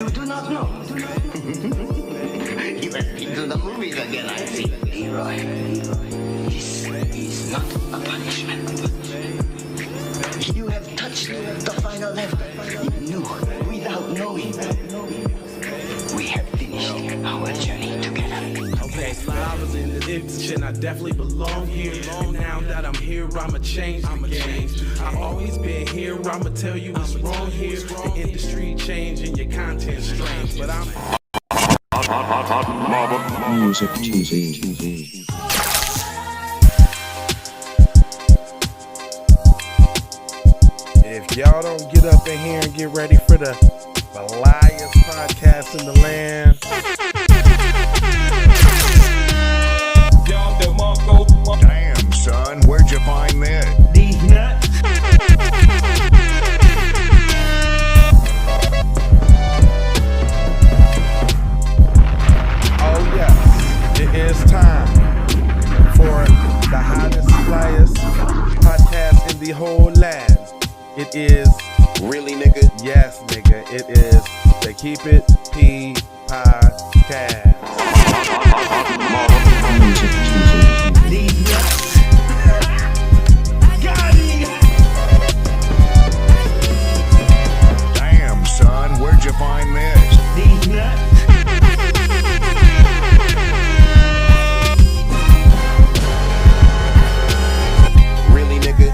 You do not know. You have been to the movies again, I see. Leroy, this is not a punishment. You have touched the final level. You knew without knowing. We have finished our journey together. Okay, I was in the ditch and I definitely belong here. And now that I'm here, I'ma change the game. I've always been here, I'ma tell you what's wrong here. The industry changing, your content strange, but I'm Music TV. If y'all don't get up in here and get ready for the Liars podcast in the land. Damn, son, where'd you find this? These nuts. Oh yes, it is time for the hottest, flyest podcast in the whole land. It is Really, nigga? yes, nigga. It is the Keep It P podcast. Music TV. These nuts. Got it. Damn, son, where'd you find this? These nuts. Really, nigga?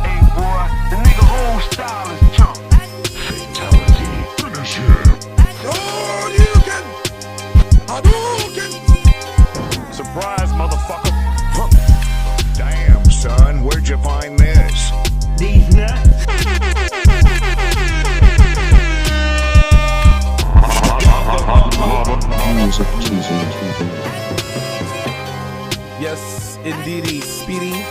Hey boy, the nigga whole style is chump. Fatality. Finish him. Surprise, motherfucker. Huh. Damn, son, where'd you find this? These nuts. Music TV. Yes, indeedy, Speedy.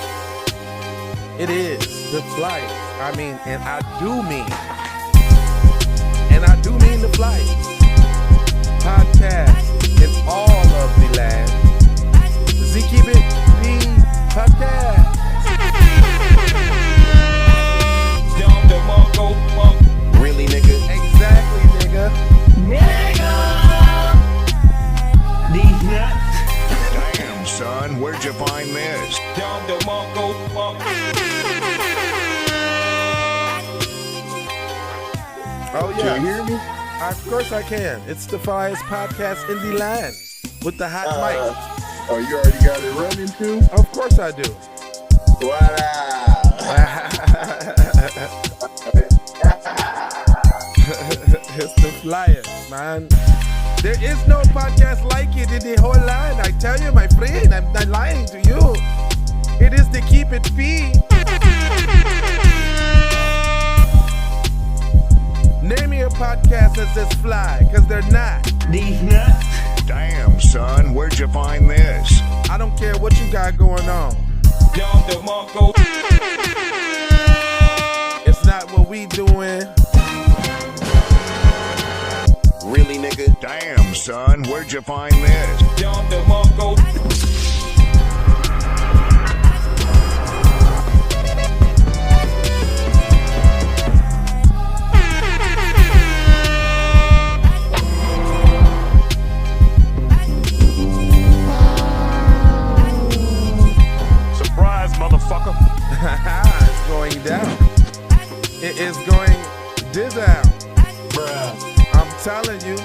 It is the flyers. I mean, and I do mean the flyers. Podcast in all of the land. Z Keep It P podcast. Really, nigga? Exactly, nigga. Nigga. These nuts. Damn, son, where'd you find this? Oh yeah. Can you hear me? Of course I can. It's the flyest podcast in the land with the hot mic. Oh, you already got it running too? Of course I do. What It's the flyers, man. There is no podcast like it in the whole land. I tell you, my friend, I'm not lying to you. It is the Keep It P. Name me a podcast that says fly, because they're not. These nuts. Damn, son, where'd you find this? I don't care what you got going on. It's not what we doing. Really, nigga? Damn, son, where'd you find this? Surprise, motherfucker. It's going down. It is going down. Bruh. I'm telling you.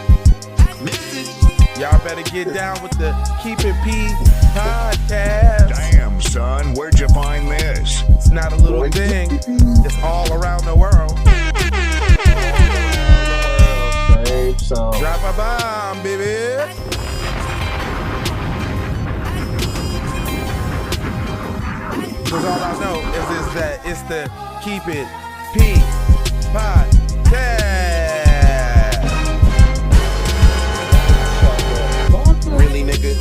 Y'all better get down with the Keep It P podcast. Damn, son, where'd you find this? It's not a little thing. It's all around the world. Same song. Drop a bomb, baby. Cause all I know is that it's the Keep It P podcast. Really, nigga?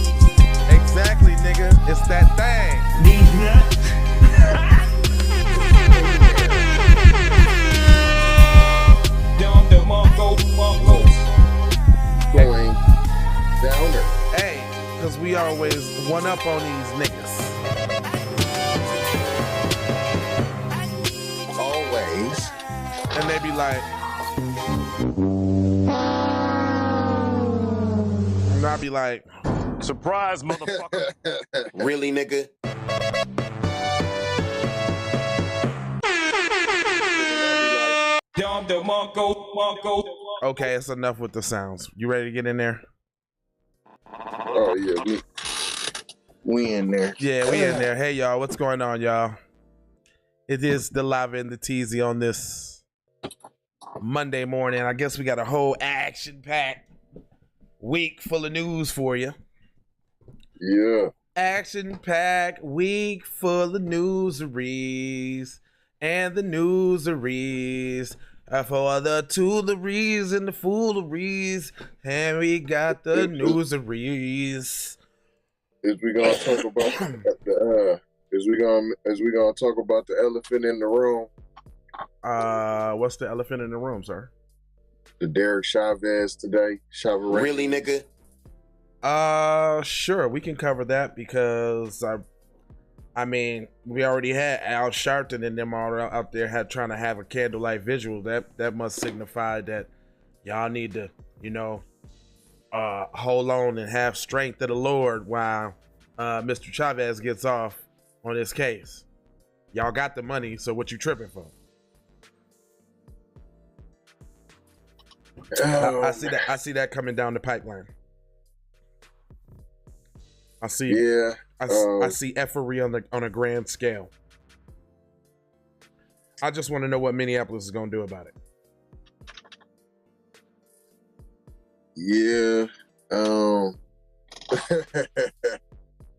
Exactly, nigga. It's that thing. These nuts. Going downer. Hey, cause we always one up on these niggas. Always. And they be like, I'll be like, Surprise, motherfucker. Really, nigga? okay, it's enough with the sounds. You ready to get in there? Oh yeah, we in there. Yeah, we in there. Hey y'all, what's going on, y'all? It is the Lava and the Teasy on this Monday morning. I guess we got a whole action-packed week full of news for you. Yeah. Action-packed week full of newseries. And the newseries for the tooleries and the fooleries. And we got the newseries. Is we gonna talk about is we gonna talk about the elephant in the room? What's the elephant in the room, sir? The Derek Chavez today. Really, nigga? Sure, we can cover that because I mean, we already had Al Sharpton and them all out there trying to have a candlelight visual. That must signify that y'all need to, hold on and have strength of the Lord while Mr. Chavez gets off on this case. Y'all got the money, so what you tripping for? I see that coming down the pipeline. I see. Yeah. I see effery on a grand scale. I just want to know what Minneapolis is gonna do about it. Yeah.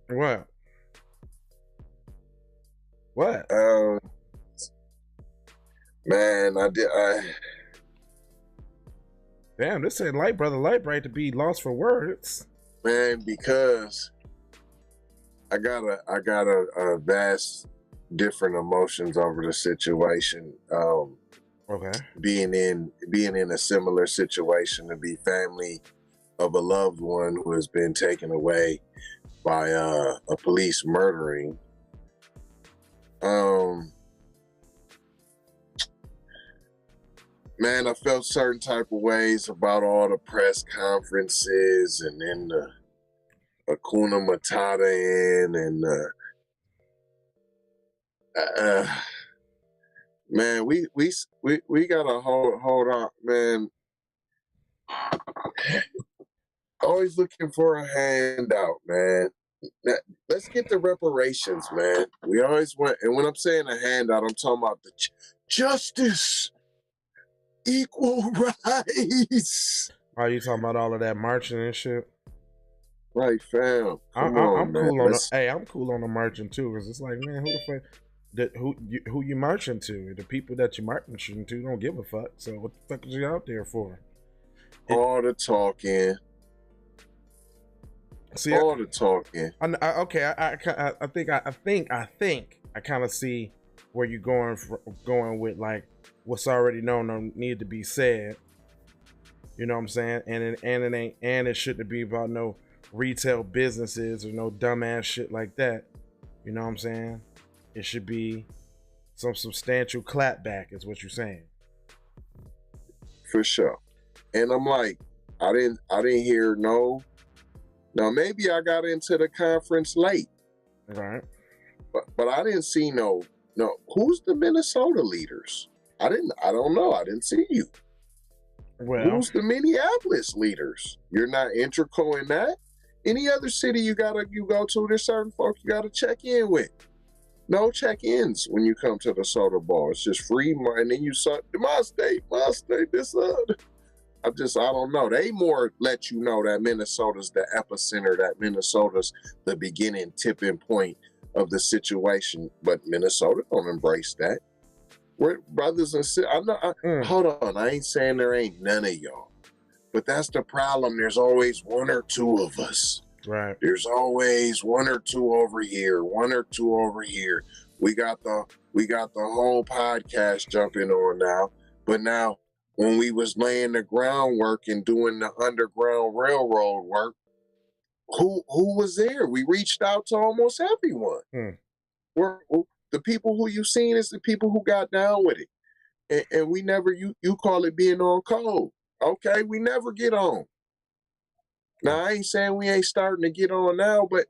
What? What? Man, Damn, this ain't Light Brother Light Bright to be lost for words. Man, because I got a vast different emotions over the situation. Okay. Being in a similar situation, to be family of a loved one who has been taken away by a police murdering. Man, I felt certain type of ways about all the press conferences and then the Hakuna Matata and man, we gotta hold on, man. Always looking for a handout, man. Let's get the reparations, man. We always want, and when I'm saying a handout, I'm talking about the justice, equal rights. Are you talking about all of that marching and shit? Right, fam. I'm man. cool on I'm cool on the marching too, because it's like, man, who the fuck, who you marching to? The people that you marching to don't give a fuck. So what the fuck is you out there for? All the talking. See, all the talking. I think I kind of see where you're going with, like, what's already known don't need to be said. You know what I'm saying? And it shouldn't be about no retail businesses or no dumbass shit like that. You know what I'm saying? It should be some substantial clapback, is what you're saying. For sure. And I'm like, I didn't hear no. Now maybe I got into the conference late. Right. But I didn't see no. Who's the Minnesota leaders? I don't know. I didn't see you. Well, who's the Minneapolis leaders? You're not integral in that. Any other city you go to, there's certain folk you gotta check in with. No check-ins when you come to the soda bar. It's just free, and then you saw my state, this I don't know. They more let you know that Minnesota's the epicenter, that Minnesota's the beginning tipping point of the situation. But Minnesota don't embrace that. We're brothers and sisters. Hold on, I ain't saying there ain't none of y'all. But that's the problem. There's always one or two of us. Right. There's always one or two over here, one or two over here. We got the whole podcast jumping on now. But now, when we was laying the groundwork and doing the Underground Railroad work, who was there? We reached out to almost everyone. The people who you've seen is the people who got down with it. And we never, you call it being on code. Okay, we never get on. Now, I ain't saying we ain't starting to get on now, but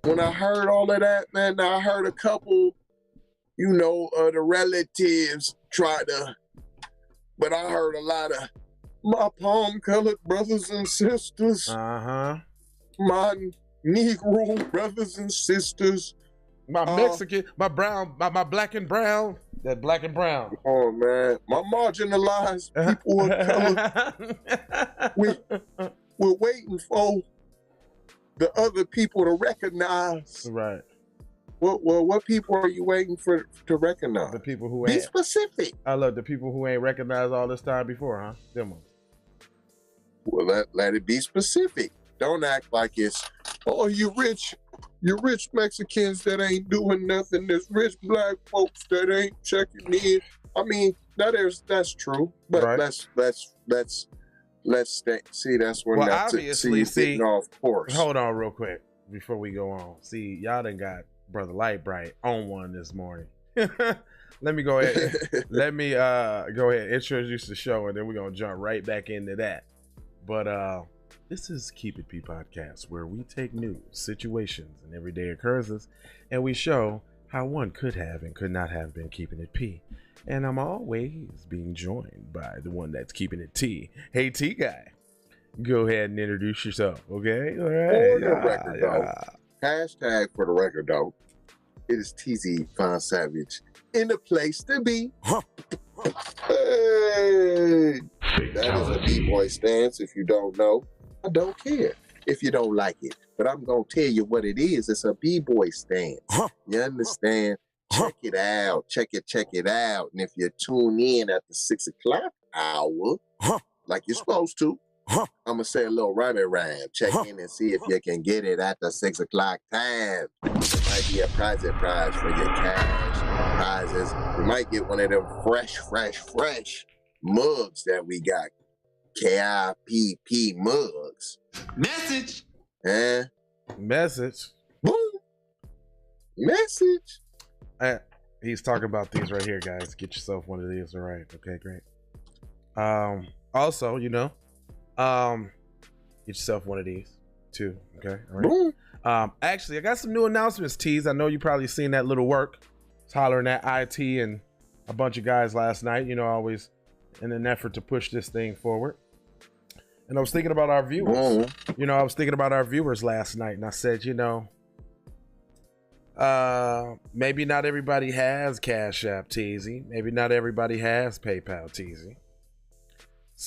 when I heard all of that, man, I heard a couple, the relatives try to, but I heard a lot of my palm-colored brothers and sisters, my Negro brothers and sisters, my Mexican, my brown, my black and brown, that black and brown. Oh man, my marginalized people of color. We're waiting for the other people to recognize. Right. What people are you waiting for to recognize? The people who Be ain't specific. I love the people who ain't recognized all this time before, huh? Them ones. Well, let it be specific. Don't act like it's, oh, you rich Mexicans that ain't doing nothing. There's rich black folks that ain't checking in. I mean, that's true, but right. let's see. That's when obviously getting off course. Hold on, real quick before we go on. See, y'all done got Brother Lightbright on one this morning. Let me go ahead. Let me go ahead introduce the show, and then we're gonna jump right back into that. But this is Keep It P podcast, where we take news, situations, and everyday occurrences, and we show how one could have and could not have been keeping it P. And I'm always being joined by the one that's keeping it T. Hey, T guy, go ahead and introduce yourself, okay? All right. For the record, though. Hashtag for the record, though. It is TZ Fine Savage in the place to be. Hey, that is a B-boy stance. If you don't know, I don't care if you don't like it, but I'm gonna tell you what it is. It's a B-boy stance. You understand? Check it out. Check it out. And if you tune in at the 6 o'clock hour, like you're supposed to, I'm gonna say a little rhyme. Check in and see if you can get it at the 6 o'clock time. It might be a prize for your cash prizes. We might get one of them fresh mugs that we got. KIPP mugs. Message. Message. Boom. Message. He's talking about these right here, guys. Get yourself one of these. All right. Okay, great. Also, get yourself one of these too. Okay. All right. Boom. Actually, I got some new announcements, Tease. I know you probably seen that little work. It's hollering at IT and a bunch of guys last night, always in an effort to push this thing forward. And I was thinking about our viewers. I was thinking about our viewers last night, and I said, maybe not everybody has Cash App, Teasy. Maybe not everybody has PayPal, Teasy.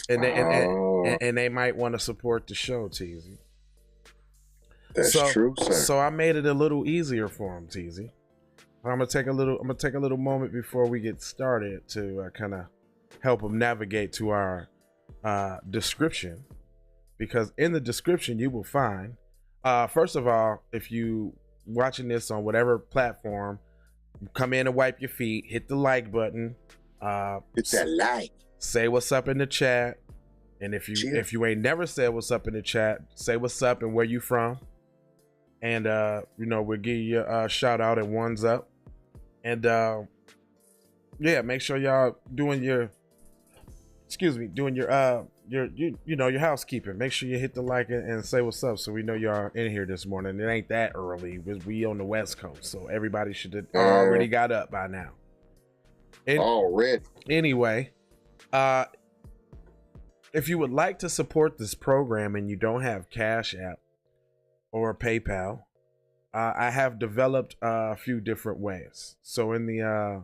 And they might want to support the show, Teasy. That's true, sir. So I made it a little easier for them, Teasy. I'm gonna take a little moment before we get started to kind of help them navigate to our description, because in the description you will find, first of all, if you watching this on whatever platform, come in and wipe your feet, hit the like button, hit that like, say what's up in the chat, and if you ain't never said what's up in the chat, say what's up and where you from, and we'll give you a shout out and ones up. And make sure y'all doing your your housekeeping. Make sure you hit the like and say what's up, so we know y'all in here this morning. It ain't that early. We on the West Coast, so everybody should have already got up by now. Already. Anyway, if you would like to support this program and you don't have Cash App or PayPal, I have developed a few different ways. So in the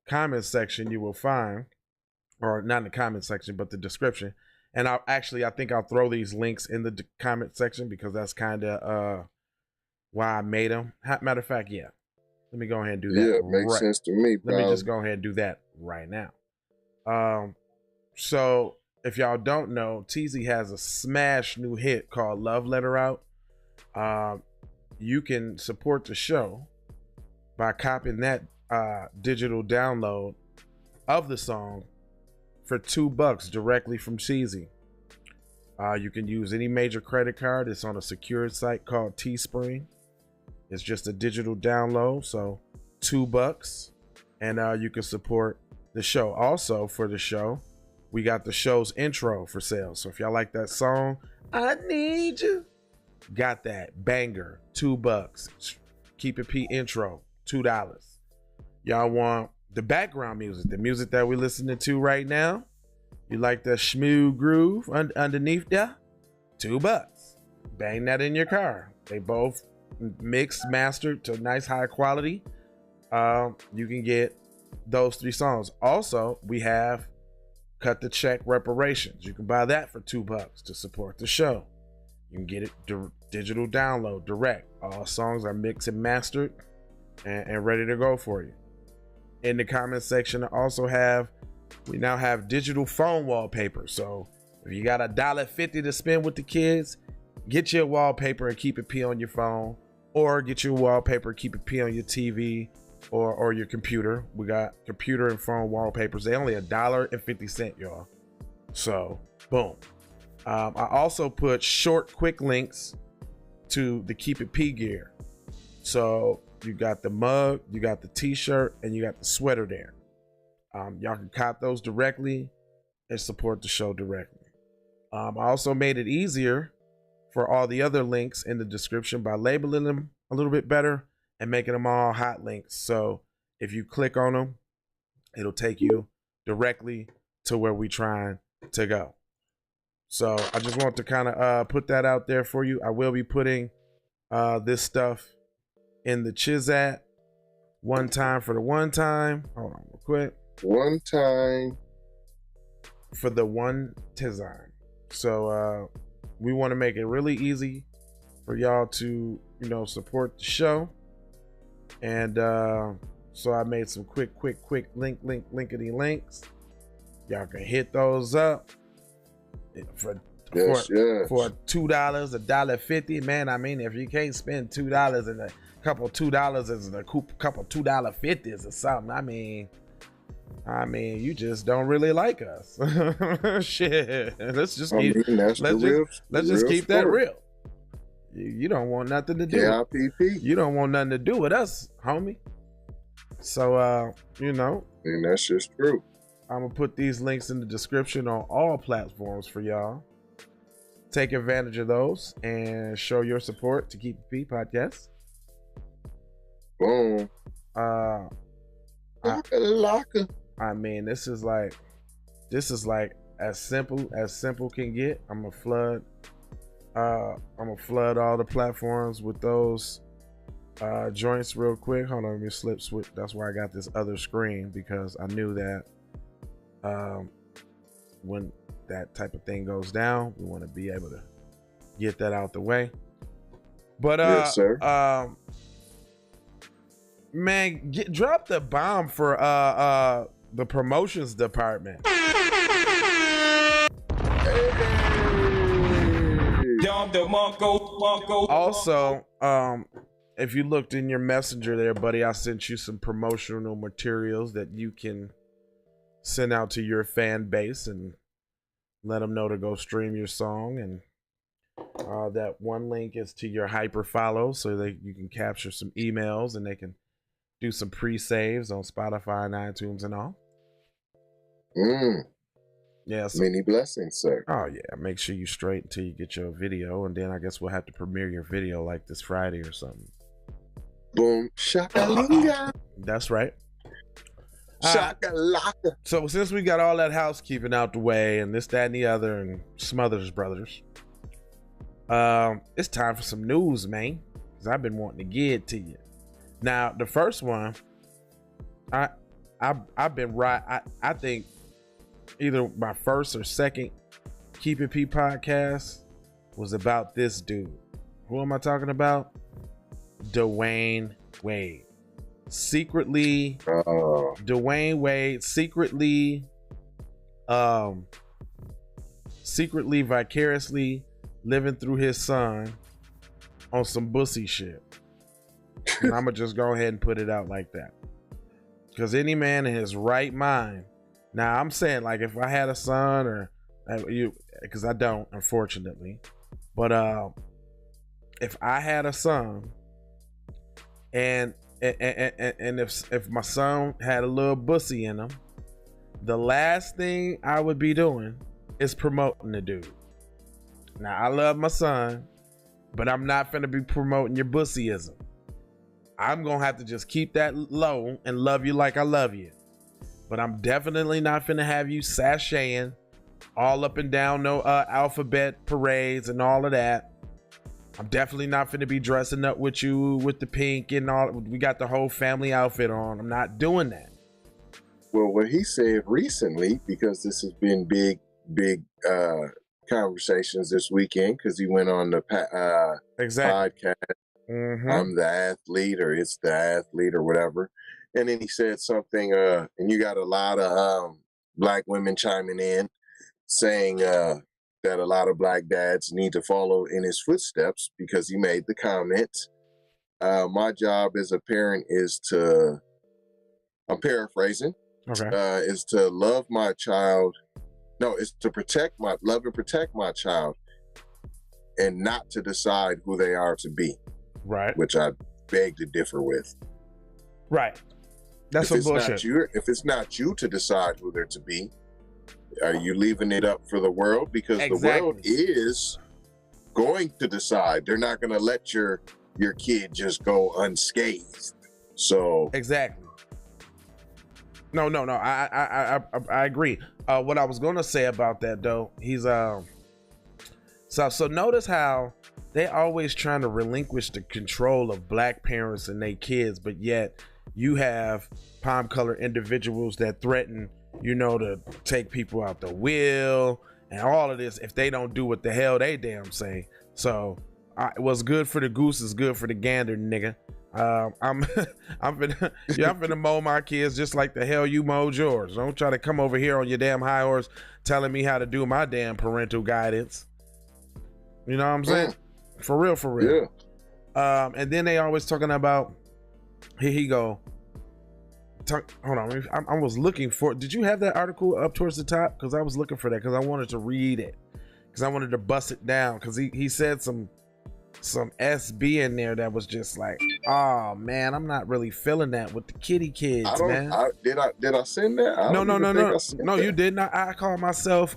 comment section, you will find, or not in the comment section, but the description. And I think I'll throw these links in the comment section, because that's kind of why I made them. Matter of fact, yeah. Let me go ahead and do that. Yeah, it makes sense to me, bro. Let me just go ahead and do that right now. So if y'all don't know, TZ has a smash new hit called Love Letter out. You can support the show by copying that digital download of the song for $2 directly from Cheesy. You can use any major credit card. It's on a secured site called Teespring. It's just a digital download, so $2, and you can support the show. Also, for the show, we got the show's intro for sale. So if y'all like that song, I Need You, got that banger, $2. Keep It P intro, $2. Y'all want the background music, the music that we're listening to right now? You like the smooth groove underneath there? $2. Bang that in your car. They both mixed, mastered to nice high quality. You can get those 3 songs. Also, we have Cut the Check Reparations. You can buy that for $2 to support the show. You can get it digital download direct. All songs are mixed and mastered and ready to go for you. In the comment section, we now have digital phone wallpaper. So if you got $1.50 to spend with the kids, get your wallpaper and Keep It P on your phone, or get your wallpaper, Keep It P on your TV or your computer. We got computer and phone wallpapers. They only $1.50, y'all. So boom. I also put short, quick links to the Keep It P gear. So you got the mug, you got the t-shirt, and you got the sweater there. Y'all can cop those directly and support the show directly. I also made it easier for all the other links in the description by labeling them a little bit better and making them all hot links. So if you click on them, it'll take you directly to where we're trying to go. So I just want to kind of put that out there for you. I will be putting this stuff in the Chizat one time for the one time. Hold on real quick. One time for the one design. So we want to make it really easy for y'all to, support the show. And so I made some quick linkity links. Y'all can hit those up for $2, $1.50. Man, I mean, if you can't spend $2 and a couple $2 and a couple $2.50s or something, I mean, you just don't really like us. Shit. Let's just keep that real. You don't want nothing to do. KIPP. You don't want nothing to do with us, homie. So and that's just true. I'm gonna put these links in the description on all platforms for y'all. Take advantage of those and show your support to Keep It P podcast. Boom. I mean, this is like as simple can get. I'm gonna flood all the platforms with those joints real quick. Hold on, let me switch. That's why I got this other screen, because I knew that when that type of thing goes down, we want to be able to get that out the way. But yes, sir. Man, drop the bomb for the promotions department. Also, if you looked in your messenger there, buddy, I sent you some promotional materials that you can send out to your fan base and let them know to go stream your song. And that one link is to your hyper follow, so that you can capture some emails and they can do some pre-saves on Spotify and iTunes and all. Yeah, so, many blessings, sir. Oh yeah, make sure you straight until you get your video, and then I guess we'll have to premiere your video like this Friday or something. Boom shakalinga. That's right. Shakalaka. So since we got all that housekeeping out the way and this, that, and the other, and Smothers Brothers, it's time for some news, man, because I've been wanting to get to you. Now, the first one, I've been right. I think either my first or second Keep It P podcast was about this dude. Who am I talking about? Dwayne Wade. Dwayne Wade secretly vicariously living through his son on some bussy shit. And I'm gonna just go ahead and put it out like that, because any man in his right mind. Now I'm saying, like, if I had a son, or because I don't, unfortunately, but if I had a son, and if my son had a little bussy in him, the last thing I would be doing is promoting the dude. Now, I love my son, but I'm not finna be promoting your bussyism. I'm gonna have to just keep that low and love you like I love you. But I'm definitely not finna have you sashaying all up and down no alphabet parades and all of that. I'm definitely not finna be dressing up with you with the pink and all. We got the whole family outfit on. I'm not doing that. Well, what he said recently, because this has been big conversations this weekend, because he went on the podcast. I'm the athlete, or it's the athlete, or whatever. And then he said something, and you got a lot of black women chiming in, saying that a lot of black dads need to follow in his footsteps, because he made the comment, my job as a parent is to, I'm paraphrasing, is to love my child. No, it's to love and protect my child, and not to decide who they are to be. Right. Which I beg to differ with. Right. That's some bullshit. If it's not you to decide who they're to be, are you leaving it up for the world? Because the world is going to decide. They're not going to let your kid just go unscathed. So exactly. No. I agree. What I was going to say about that though, he's so notice how they always trying to relinquish the control of black parents and their kids, but yet you have palm color individuals that threaten, to take people out the will and all of this if they don't do what the hell they damn say. So what's good for the goose is good for the gander, nigga. I'm finna mow my kids just like the hell you mowed yours. Don't try to come over here on your damn high horse telling me how to do my damn parental guidance. You know what I'm saying? For real. Yeah. And then they always talking about, here he go. Hold on, I was looking for, did you have that article up towards the top? Because I was looking for that because I wanted to read it. Because I wanted to bust it down. Because he said some SB in there that was just like, oh man, I'm not really feeling that with the kitty kids, man. Did I send that? No, you didn't. I called myself,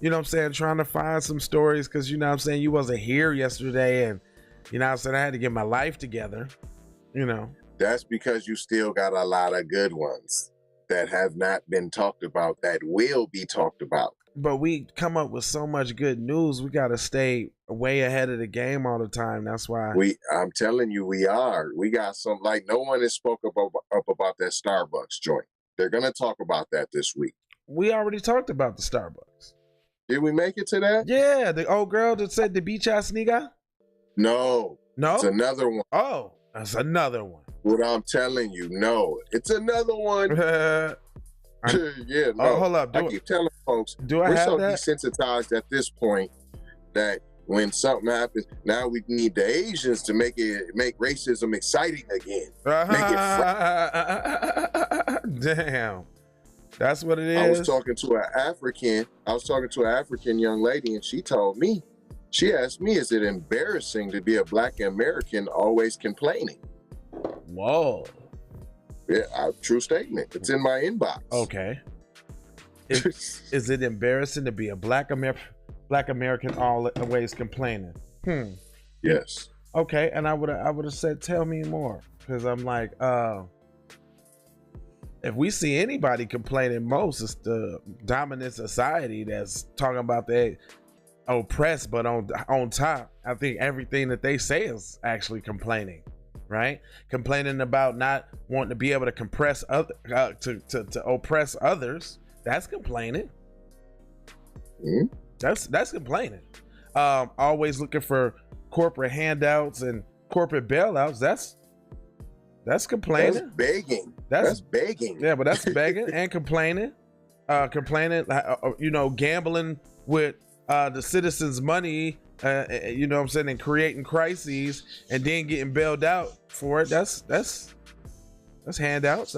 you know what I'm saying, trying to find some stories because, you know what I'm saying, you wasn't here yesterday and, you know what I'm saying, I had to get my life together, That's because you still got a lot of good ones that have not been talked about that will be talked about. But we come up with so much good news, we got to stay way ahead of the game all the time. That's why I'm telling you, we are. We got some, like, no one has spoke up about that Starbucks joint. They're going to talk about that this week. We already talked about the Starbucks. Did we make it to that? Yeah, the old girl that said the beach ass nigga? No. It's another one. Oh, that's another one. What I'm telling you, no. It's another one. Yeah, no. Oh, hold up. I keep telling folks, we're so desensitized at this point that when something happens, now we need the Asians to make racism exciting again. Make it damn. That's what it is. I was talking to an African young lady, and she asked me, is it embarrassing to be a black American always complaining? Whoa. Yeah, true statement. It's in my inbox. Okay. Is it embarrassing to be a black American always complaining? Yes. Okay, and I would have said, tell me more, because I'm like, if we see anybody complaining most, it's the dominant society that's talking about they oppressed, but on top, I think everything that they say is actually complaining. Right, complaining about not wanting to be able to compress to oppress others. That's complaining. That's complaining. Always looking for corporate handouts and corporate bailouts. That's complaining. That's begging. That's begging. Yeah, but that's begging and complaining. Gambling with the citizens' money. You know what I'm saying, and creating crises and then getting bailed out for it. That's handouts.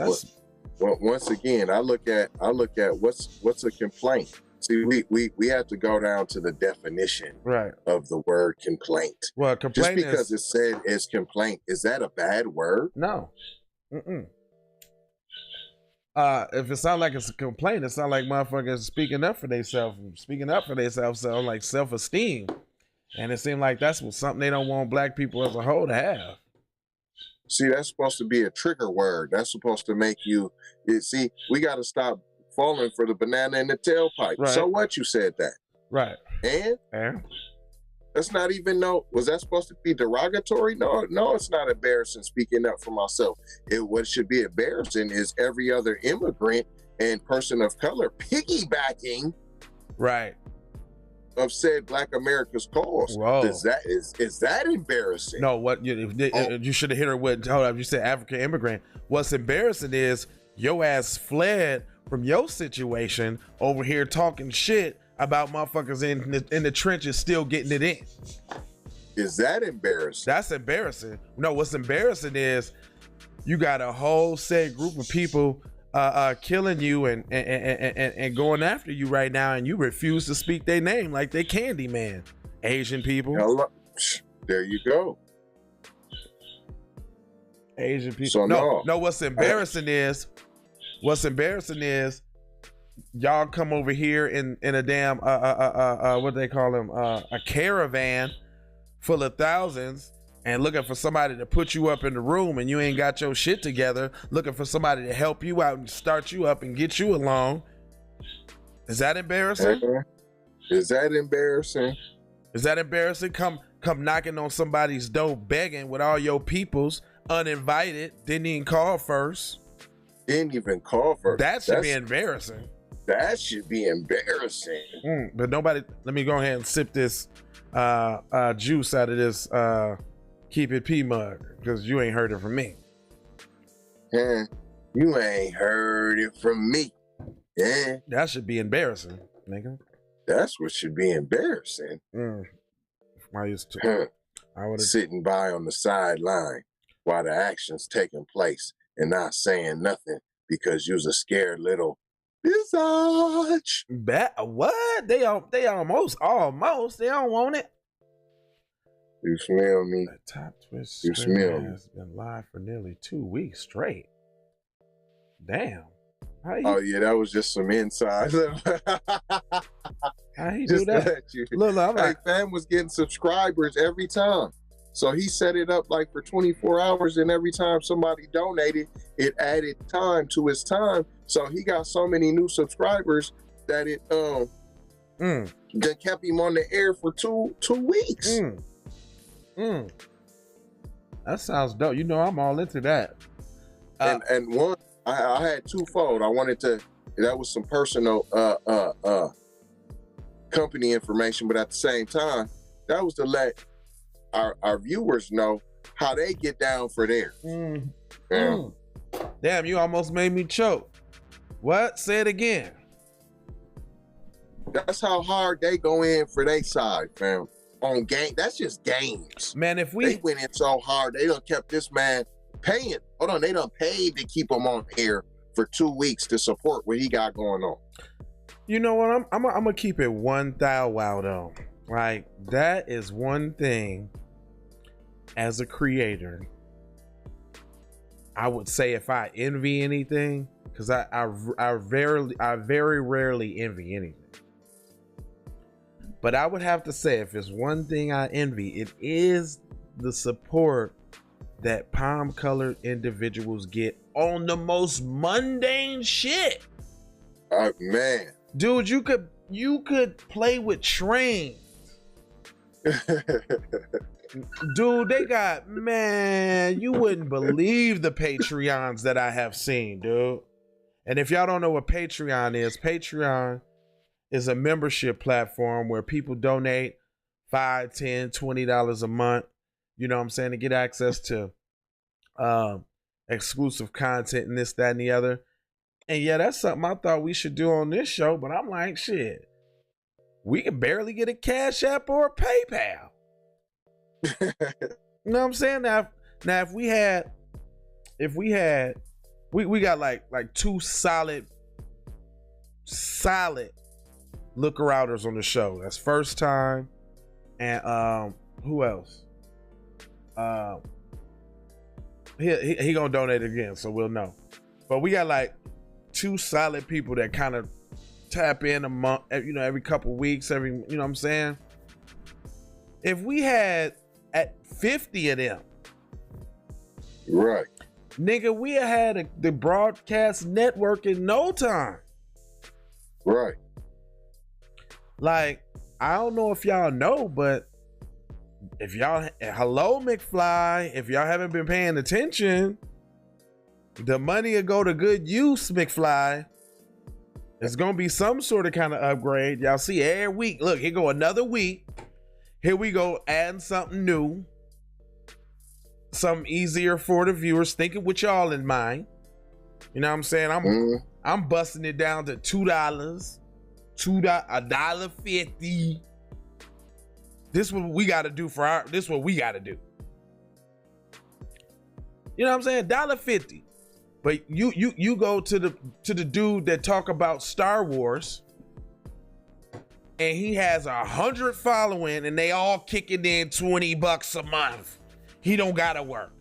Well, once again, I look at what's a complaint. See, we have to go down to the definition of the word complaint. Well, complaint just because it's said as complaint, is that a bad word? No. If it sounds like it's a complaint, it sounds like motherfuckers speaking up for themselves. Speaking up for themselves sound like self-esteem. And it seemed like that's something they don't want black people as a whole to have. See, that's supposed to be a trigger word. That's supposed to make you see, we got to stop falling for the banana in the tailpipe. Right. So what, you said that? Right. And that's not even was that supposed to be derogatory? No, it's not embarrassing speaking up for myself. What should be embarrassing is every other immigrant and person of color piggybacking right of said Black America's cause. Whoa. Is that embarrassing? No, what you should have hit her with, hold up, you said African immigrant. What's embarrassing is your ass fled from your situation over here talking shit about motherfuckers in the trenches still getting it in. Is that embarrassing? That's embarrassing. No, what's embarrassing is you got a whole set group of people killing you and going after you right now, and you refuse to speak their name like they Candyman. Asian people. Hello. There you go. Asian people. So no. What's embarrassing is y'all come over here in a damn what they call them, a caravan full of thousands, and looking for somebody to put you up in the room, and you ain't got your shit together, looking for somebody to help you out and start you up and get you along. Is that embarrassing? Is that embarrassing? Is that embarrassing? Come knocking on somebody's door begging with all your peoples, uninvited, didn't even call first. Didn't even call first. That should be embarrassing. That should be embarrassing. But nobody, let me go ahead and sip this juice out of this Keep It P mug, because you ain't heard it from me. You ain't heard it from me. Yeah. That should be embarrassing, nigga. That's what should be embarrassing. I used to. Sitting by on the sideline while the action's taking place and not saying nothing because you's a scared little visage. What? They almost. They don't want it. You smell me? The Top Twist You smell me? has been live for nearly 2 weeks straight. Damn. Oh yeah, that was just some inside. How he do that? Look, fam was getting subscribers every time. So he set it up like for 24 hours, and every time somebody donated, it added time to his time. So he got so many new subscribers that it that kept him on the air for two weeks. That sounds dope. You know, I'm all into that. And one, I had twofold. I wanted to, that was some personal company information, but at the same time, that was to let our viewers know how they get down for theirs. Damn, you almost made me choke. What? Say it again. That's how hard they go in for their side, fam. On game, that's just games. Man, if they went in so hard, they done kept this man paying. Hold on, they done paid to keep him on air for 2 weeks to support what he got going on. You know what? I'm gonna keep it 1,000 wow though. Like, that is one thing as a creator, I would say if I envy anything, because I very rarely envy anything. But I would have to say, if it's one thing I envy, it is the support that palm-colored individuals get on the most mundane shit. Man. Dude, you could play with trains. Dude, they got, man, you wouldn't believe the Patreons that I have seen, dude. And if y'all don't know what Patreon is a membership platform where people donate $5, $10, $20 a month, you know what I'm saying, to get access to exclusive content and this, that, and the other. And yeah, that's something I thought we should do on this show, but I'm like, shit, we can barely get a Cash App or a PayPal. You know what I'm saying? Now if we got like two solid looker outers on the show. That's First Time and who else? He gonna donate again, so we'll know. But we got like two solid people that kind of tap in a month, you know, every couple weeks, you know what I'm saying? If we had at 50 of them, Right. nigga, we had the broadcast network in no time. Right. Like, I don't know if y'all know, but if y'all, hello McFly, if y'all haven't been paying attention, the money will go to good use, McFly. It's gonna be some sort of kind of upgrade. Y'all see every week. Look, here go another week. Here we go, adding something new. Something easier for the viewers, thinking with y'all in mind. You know what I'm saying? I'm busting it down to $2, $1.50. This is what we gotta do this is what we gotta do. You know what I'm saying? $1.50. But you go to the dude that talk about Star Wars, and he has 100 following, and they all kicking in $20 a month. He don't gotta work.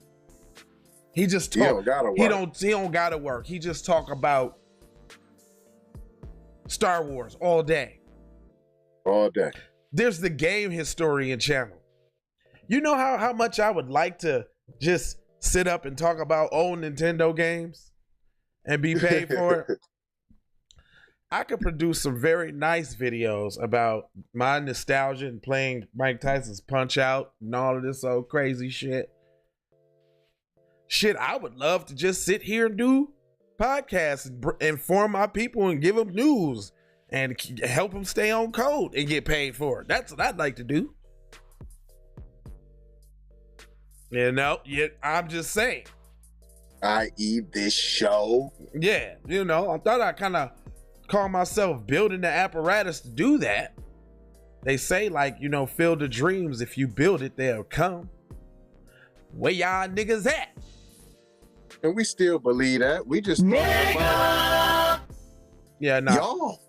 He just talk. He don't gotta work. He don't gotta work. He just talk about Star Wars all day. All day. There's the game historian channel. You know how much I would like to just sit up and talk about old Nintendo games and be paid for it. I could produce some very nice videos about my nostalgia and playing Mike Tyson's Punch Out and all of this old crazy shit. Shit, I would love to just sit here and do podcasts and inform my people and give them news and help them stay on code and get paid for it. That's what I'd like to do. You know, I'm just saying. I.e. this show. Yeah, you know, I thought I kind of call myself building the apparatus to do that. They say, like, you know, field of dreams, if you build it, they'll come. Where y'all niggas at? And we still believe that. We just Yeah, no. Y'all.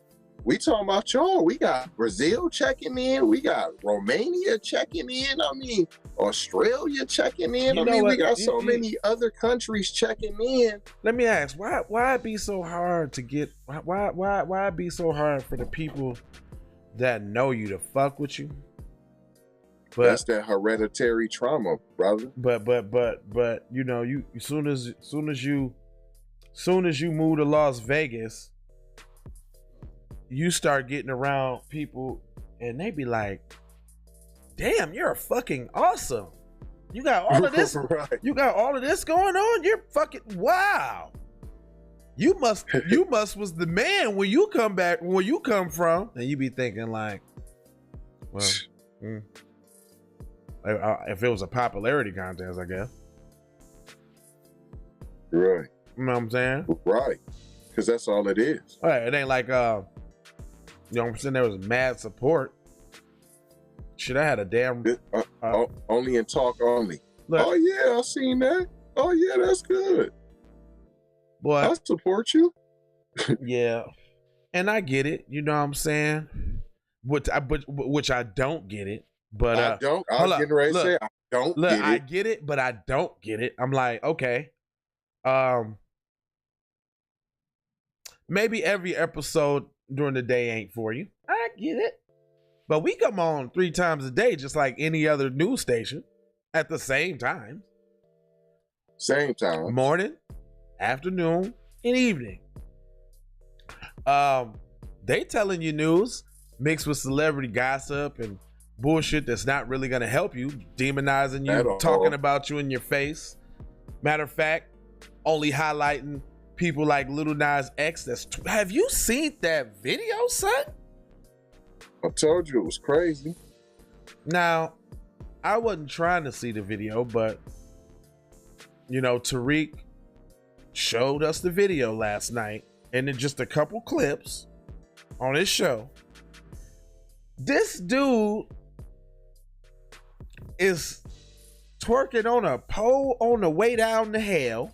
We talking about y'all. We got Brazil checking in. We got Romania checking in. I mean, Australia checking in. You I know mean, what? we got so many other countries checking in. Let me ask, why it be so hard to get, why it be so hard for the people that know you to fuck with you? But that's that hereditary trauma, brother. But you know, you soon as you move to Las Vegas, you start getting around people and they be like, damn, you're fucking awesome. You got all of this. Right. You got all of this going on. You're fucking wow. You must was the man when you come back, where you come from. And you be thinking like, well, if it was a popularity contest, I guess. Right. You know what I'm saying? Right. Because that's all it is. All right. It ain't like, you know what I'm saying? There was mad support. Shit, I had a damn... only in talk only. Look, oh, yeah, I seen that. Oh, yeah, that's good. Boy, I support you. Yeah. And I get it. You know what I'm saying? Which I don't get it. But I don't. I was getting ready to say, I don't get it. I get it, but I don't get it. I'm like, okay. Maybe every episode during the day ain't for you. I get it. But we come on 3 times a day, just like any other news station, at the same time. Same time. Morning, afternoon, and evening. They telling you news mixed with celebrity gossip and bullshit that's not really gonna help you, demonizing you, talking about you in your face. Matter of fact, only highlighting people like Lil Nas X. Have you seen that video, son? I told you it was crazy. Now, I wasn't trying to see the video, but you know, Tariq showed us the video last night, and then just a couple clips on his show. This dude is twerking on a pole on the way down to hell,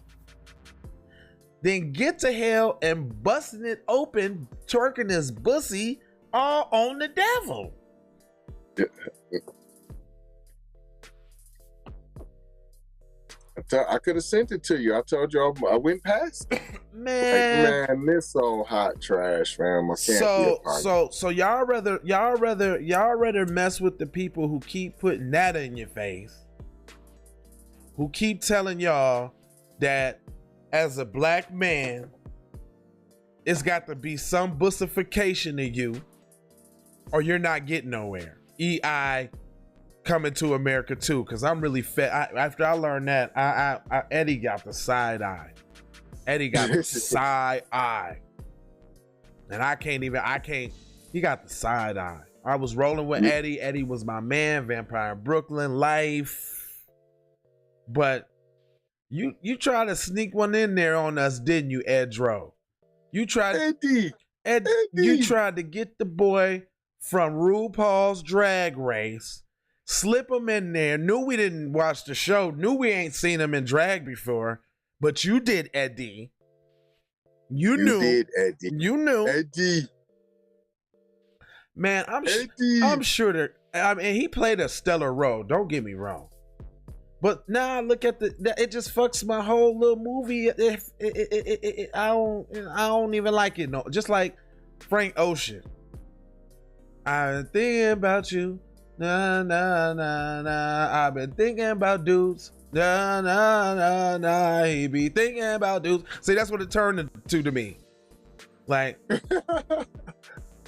then get to hell and busting it open, twerking his pussy all on the devil. I could have sent it to you. I told you I went past it. Man, This so hot trash, fam. I can't be a part of it. So y'all rather mess with the people who keep putting that in your face, who keep telling y'all that as a black man, it's got to be some bussification of you, or you're not getting nowhere. EI coming to America too, because I'm really fed. After I learned that, Eddie got the side eye. Eddie got the side eye, and I can't. He got the side eye. I was rolling with Eddie. Eddie was my man. Vampire Brooklyn life, but you tried to sneak one in there on us, didn't you, Edro? You tried, Eddie. You tried to get the boy from RuPaul's Drag Race. Slip him in there. Knew we didn't watch the show. Knew we ain't seen him in drag before. But you did, Eddie. You knew. Did, Eddie. You knew. Eddie. Man, I'm sure that. I mean, he played a stellar role. Don't get me wrong. But now I look at it just fucks my whole little movie. I don't even like it. No, just like Frank Ocean. I've been thinking about you. Nah, nah, nah, nah. I've been thinking about dudes. Nah, nah, nah, nah. He be thinking about dudes. See, that's what it turned to me. Like,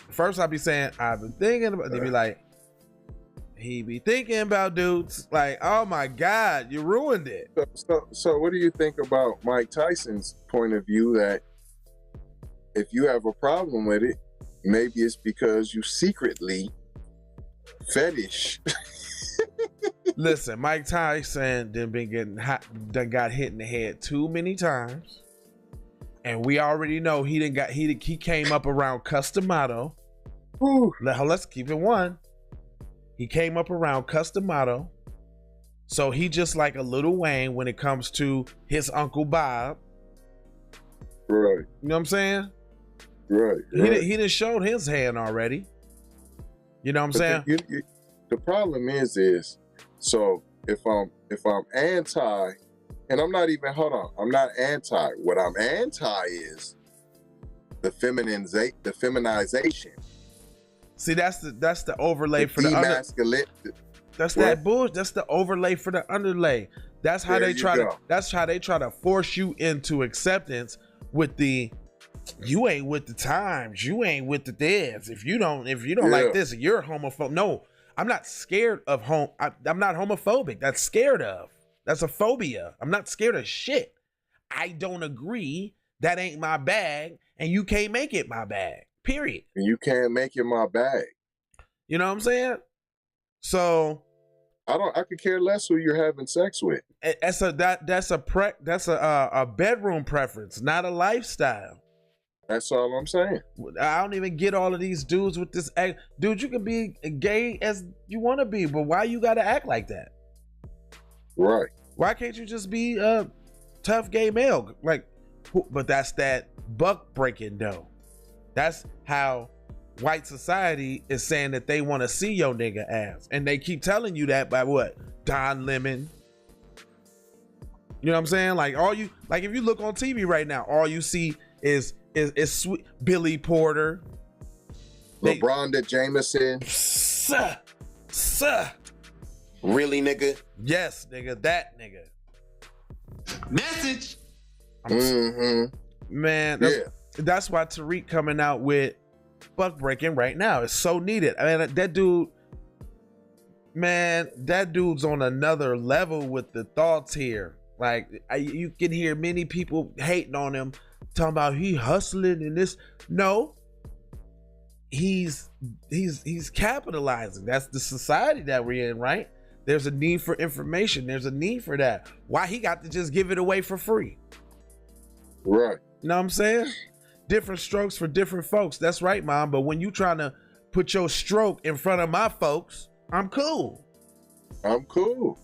first I'll be saying, I've been thinking about, they be like, he be thinking about dudes. Like, oh my God, you ruined it. So what do you think about Mike Tyson's point of view that if you have a problem with it, maybe it's because you secretly fetish. Listen, Mike Tyson done got hit in the head too many times, and we already know he came up around Customato. Let's keep it one. He came up around Customato, so he just like a Lil Wayne when it comes to his Uncle Bob. Right. You know what I'm saying? Right. He done showed his hand already. You know what I'm saying? The problem is so if I'm anti, and I'm not even, hold on, I'm not anti. What I'm anti is the feminization. See, that's the overlay for the demasculate. That's that bullshit. That's the overlay for the underlay. That's how they try to force you into acceptance with the you ain't with the times, you ain't with the this. If you don't like this, you're homophobic. No, I'm not scared of I'm not homophobic. That's scared of. That's a phobia. I'm not scared of shit. I don't agree. That ain't my bag, and you can't make it my bag. Period. And you can't make it my bag. You know what I'm saying? So I could care less who you're having sex with. That's a bedroom preference, not a lifestyle. That's all I'm saying. I don't even get all of these dudes with this act. Dude, you can be gay as you want to be, but why you got to act like that? Right. Why can't you just be a tough gay male? Like, but that's that buck breaking though. That's how white society is saying that they want to see your nigga ass. And they keep telling you that by what? Don Lemon. You know what I'm saying? Like if you look on TV right now, all you see is sweet Billy Porter, LeBron Jameson. Sir. Really, nigga? Yes, nigga, that nigga. Message. Man, that's why Tariq coming out with buck breaking right now. It's so needed. I mean, that dude's on another level with the thoughts here. Like, you can hear many people hating on him, talking about he hustling and this. No, he's capitalizing. That's the society that we're in, right? There's a need for information. There's a need for that. Why he got to just give it away for free? Right. You know what I'm saying? Different strokes for different folks. That's right, Mom. But when you trying to put your stroke in front of my folks, I'm cool. I'm cool.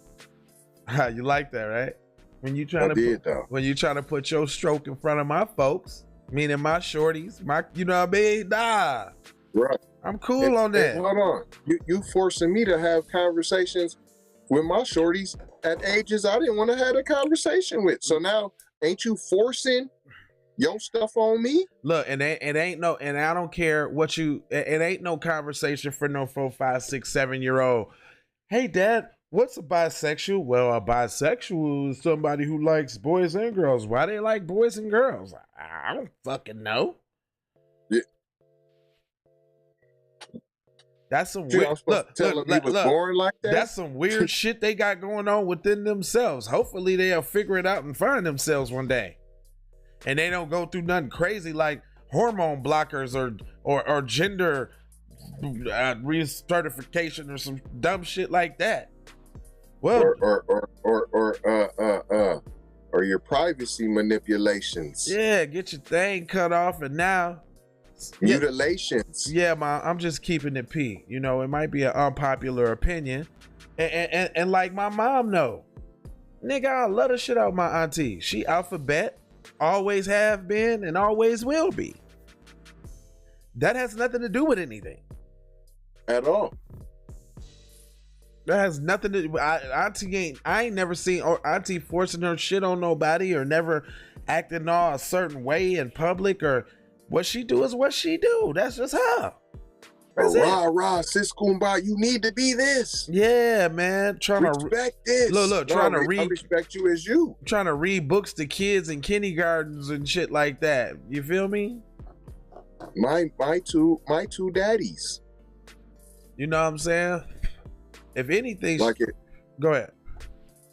You like that, right? When you trying to put your stroke in front of my folks, meaning my shorties, you know what I mean? Nah. Right. I'm cool on that. Hold on. You forcing me to have conversations with my shorties at ages I didn't want to have a conversation with. So now, ain't you forcing your stuff on me? Look, and it ain't no, and I don't care what you. It ain't no conversation for no 4, 5, 6, 7-year-old. Hey, Dad, what's a bisexual? Well, a bisexual is somebody who likes boys and girls. Why they like boys and girls? I don't fucking know. Yeah. That's some You weird. I'm supposed to tell him he was born like that? That's some weird shit they got going on within themselves. Hopefully, they'll figure it out and find themselves one day, and they don't go through nothing crazy like hormone blockers or gender recertification or some dumb shit like that. Well, or your privacy manipulations. Yeah, get your thing cut off, and now mutilations. Yeah, I'm just keeping it P. You know, it might be an unpopular opinion, and like my mom know, nigga, I love the shit out of my auntie. She alphabet, always have been, and always will be. That has nothing to do with anything at all. That has nothing to do. I ain't never seen auntie forcing her shit on nobody or never acting all a certain way in public, or what she do is what she do. That's just her. That's rah, sis Kumbaya, you need to be this. Yeah, man. Trying to respect this. Look, trying to read. I respect you as you. Trying to read books to kids in kindergartens and shit like that. You feel me? My two daddies. You know what I'm saying? If anything, like it. Go ahead.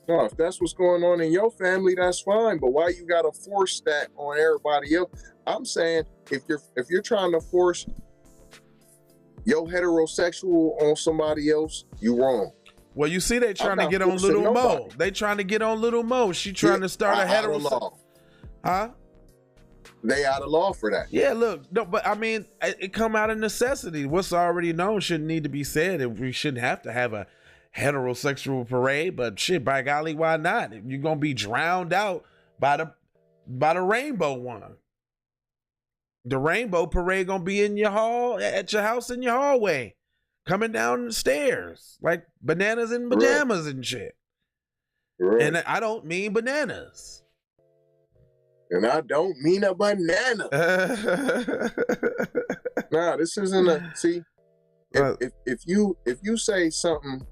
No, if that's what's going on in your family, that's fine. But why you gotta force that on everybody else? I'm saying if you're trying to force your heterosexual on somebody else, you wrong. Well, you see, they trying to get on Little Mo. They trying to get on Little Mo. She trying to start a heterosexual. Huh? They out of law for that. Yeah, look, no, but I mean, it come out of necessity. What's already known shouldn't need to be said. And we shouldn't have to have a heterosexual parade. But shit, by golly, why not? You're gonna be drowned out by the rainbow one. The rainbow parade gonna be in your hall, at your house, in your hallway, coming down the stairs like bananas and pajamas and shit. Right. And I don't mean bananas. And I don't mean a banana. Nah, this isn't a see. If you say something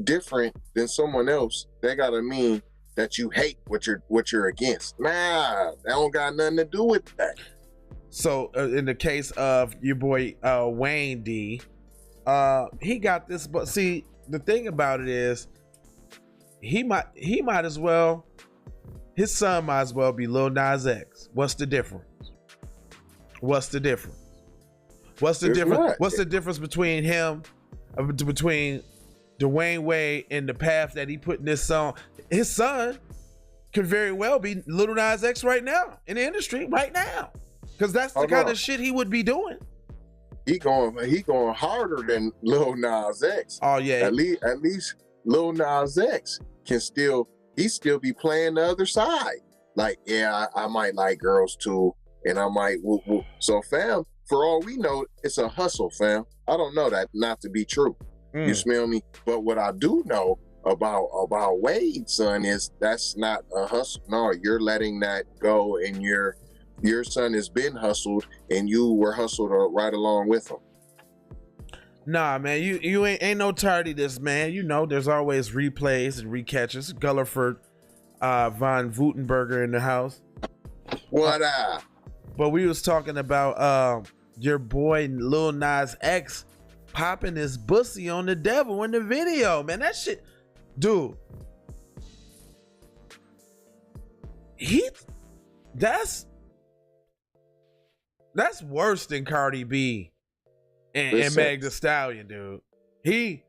different than someone else, they gotta mean that you hate what you're against. Nah, that don't got nothing to do with that. So in the case of your boy Wayne D, he got this. But see, the thing about it is, he might as well. His son might as well be Lil Nas X. What's the difference? What's the difference? What's the difference? What's the difference between him, between Dwayne Wade and the path that he put in this song? His son could very well be Lil Nas X right now in the industry right now, because that's the kind of shit he would be doing. He going harder than Lil Nas X. Oh yeah. At least Lil Nas X can still be playing the other side. Like, yeah, I might like girls too, and I might whoop whoop. So fam, for all we know, it's a hustle, fam. I don't know that not to be true. You smell me? But what I do know about Wade, son, is that's not a hustle. No, you're letting that go, and your son has been hustled, and you were hustled right along with him. Nah, man, you ain't no tardiness, man. You know, there's always replays and recatches. Gullerford, Von Woutenberger in the house. What up? But we was talking about your boy Lil Nas X popping his bussy on the devil in the video, man. That shit, dude. That's worse than Cardi B and Meg Thee Stallion, dude. He's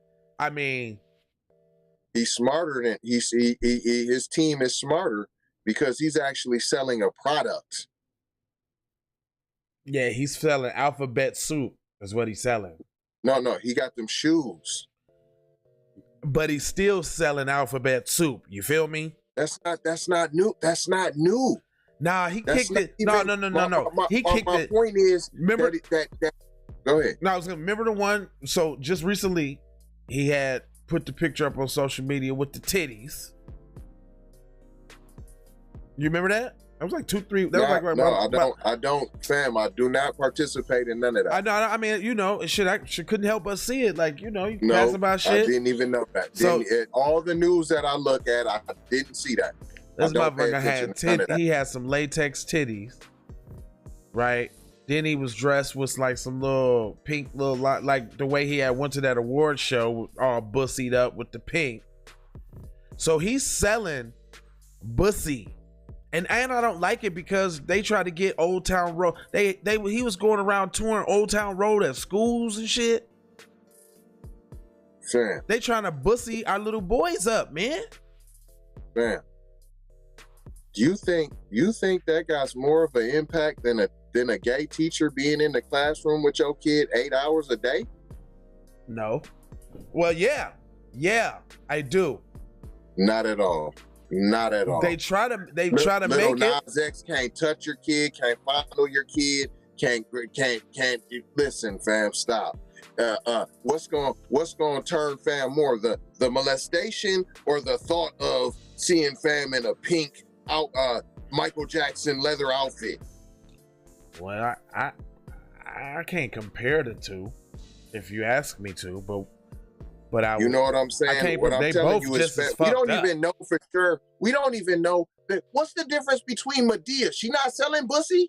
smarter than his team is smarter because he's actually selling a product. Yeah, he's selling alphabet soup is what he's selling. No, he got them shoes. But he's still selling alphabet soup. You feel me? That's not new. That's not new. Nah, he kicked it. No. He kicked it. My point is, remember that go ahead. No, I was gonna remember the one. So just recently, he had put the picture up on social media with the titties. You remember that? That was like 2-3. That was like I don't, fam. I do not participate in none of that. I mean, you know, I couldn't help but see it. Like, you know, you pass about shit. I didn't even know that. So, all the news that I look at, I didn't see that. This motherfucker had he had some latex titties, right? Then he was dressed with like some little pink little like the way he had went to that award show all bussied up with the pink. So he's selling bussy. And I don't like it because they try to get Old Town Road. He was going around touring Old Town Road at schools and shit. Fam. They trying to bussy our little boys up, man. Fam. Do you think that got more of an impact than a gay teacher being in the classroom with your kid 8 hours a day? No. Well, yeah, I do. Not at all. Not at all. They try to make Lil it. Nas X can't touch your kid, can't follow your kid, can't listen, fam. Stop. What's going to turn fam more, the molestation or the thought of seeing fam in a pink Michael Jackson leather outfit? Well, I can't compare the two, if you ask me to, but I. You know what I'm saying? What I'm telling you is, we don't even know for sure. We don't even know what's the difference between Medea. She not selling bussy.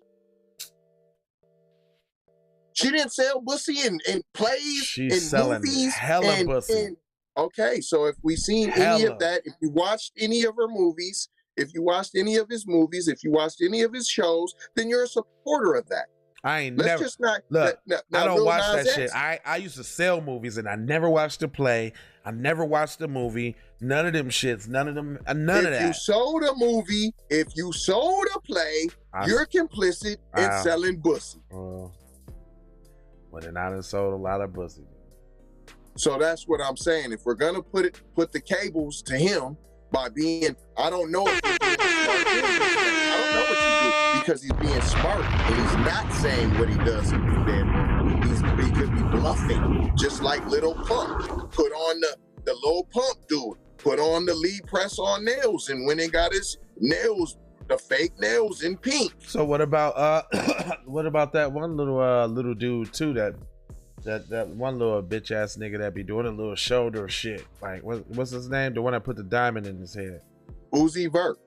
She didn't sell bussy in plays. She's in selling movies, hella bussy. Okay, so if we seen any of that, if you watched any of her movies, if you watched any of his movies, if you watched any of his shows, then you're a supporter of that. I ain't Let's never just not look. I don't watch that shit. X. I used to sell movies and I never watched the play. I never watched the movie. None of them shits. None of them. None of that. If you sold a movie, if you sold a play, you're complicit in selling bussy. Well, then I done sold a lot of bussy. So that's what I'm saying. If we're gonna put the cables to him by being, I don't know if he's being smart. I don't know what you do because he's being smart and he's not saying what he does in the bedroom. He could be bluffing, just like Little Pump. Put on the Lil Pump dude. Put on the lead press on nails, and when he got his nails, the fake nails in pink. So what about that one little dude too? That one little bitch ass nigga that be doing a little shoulder shit. Like what's his name? The one that put the diamond in his head. Uzi Vert.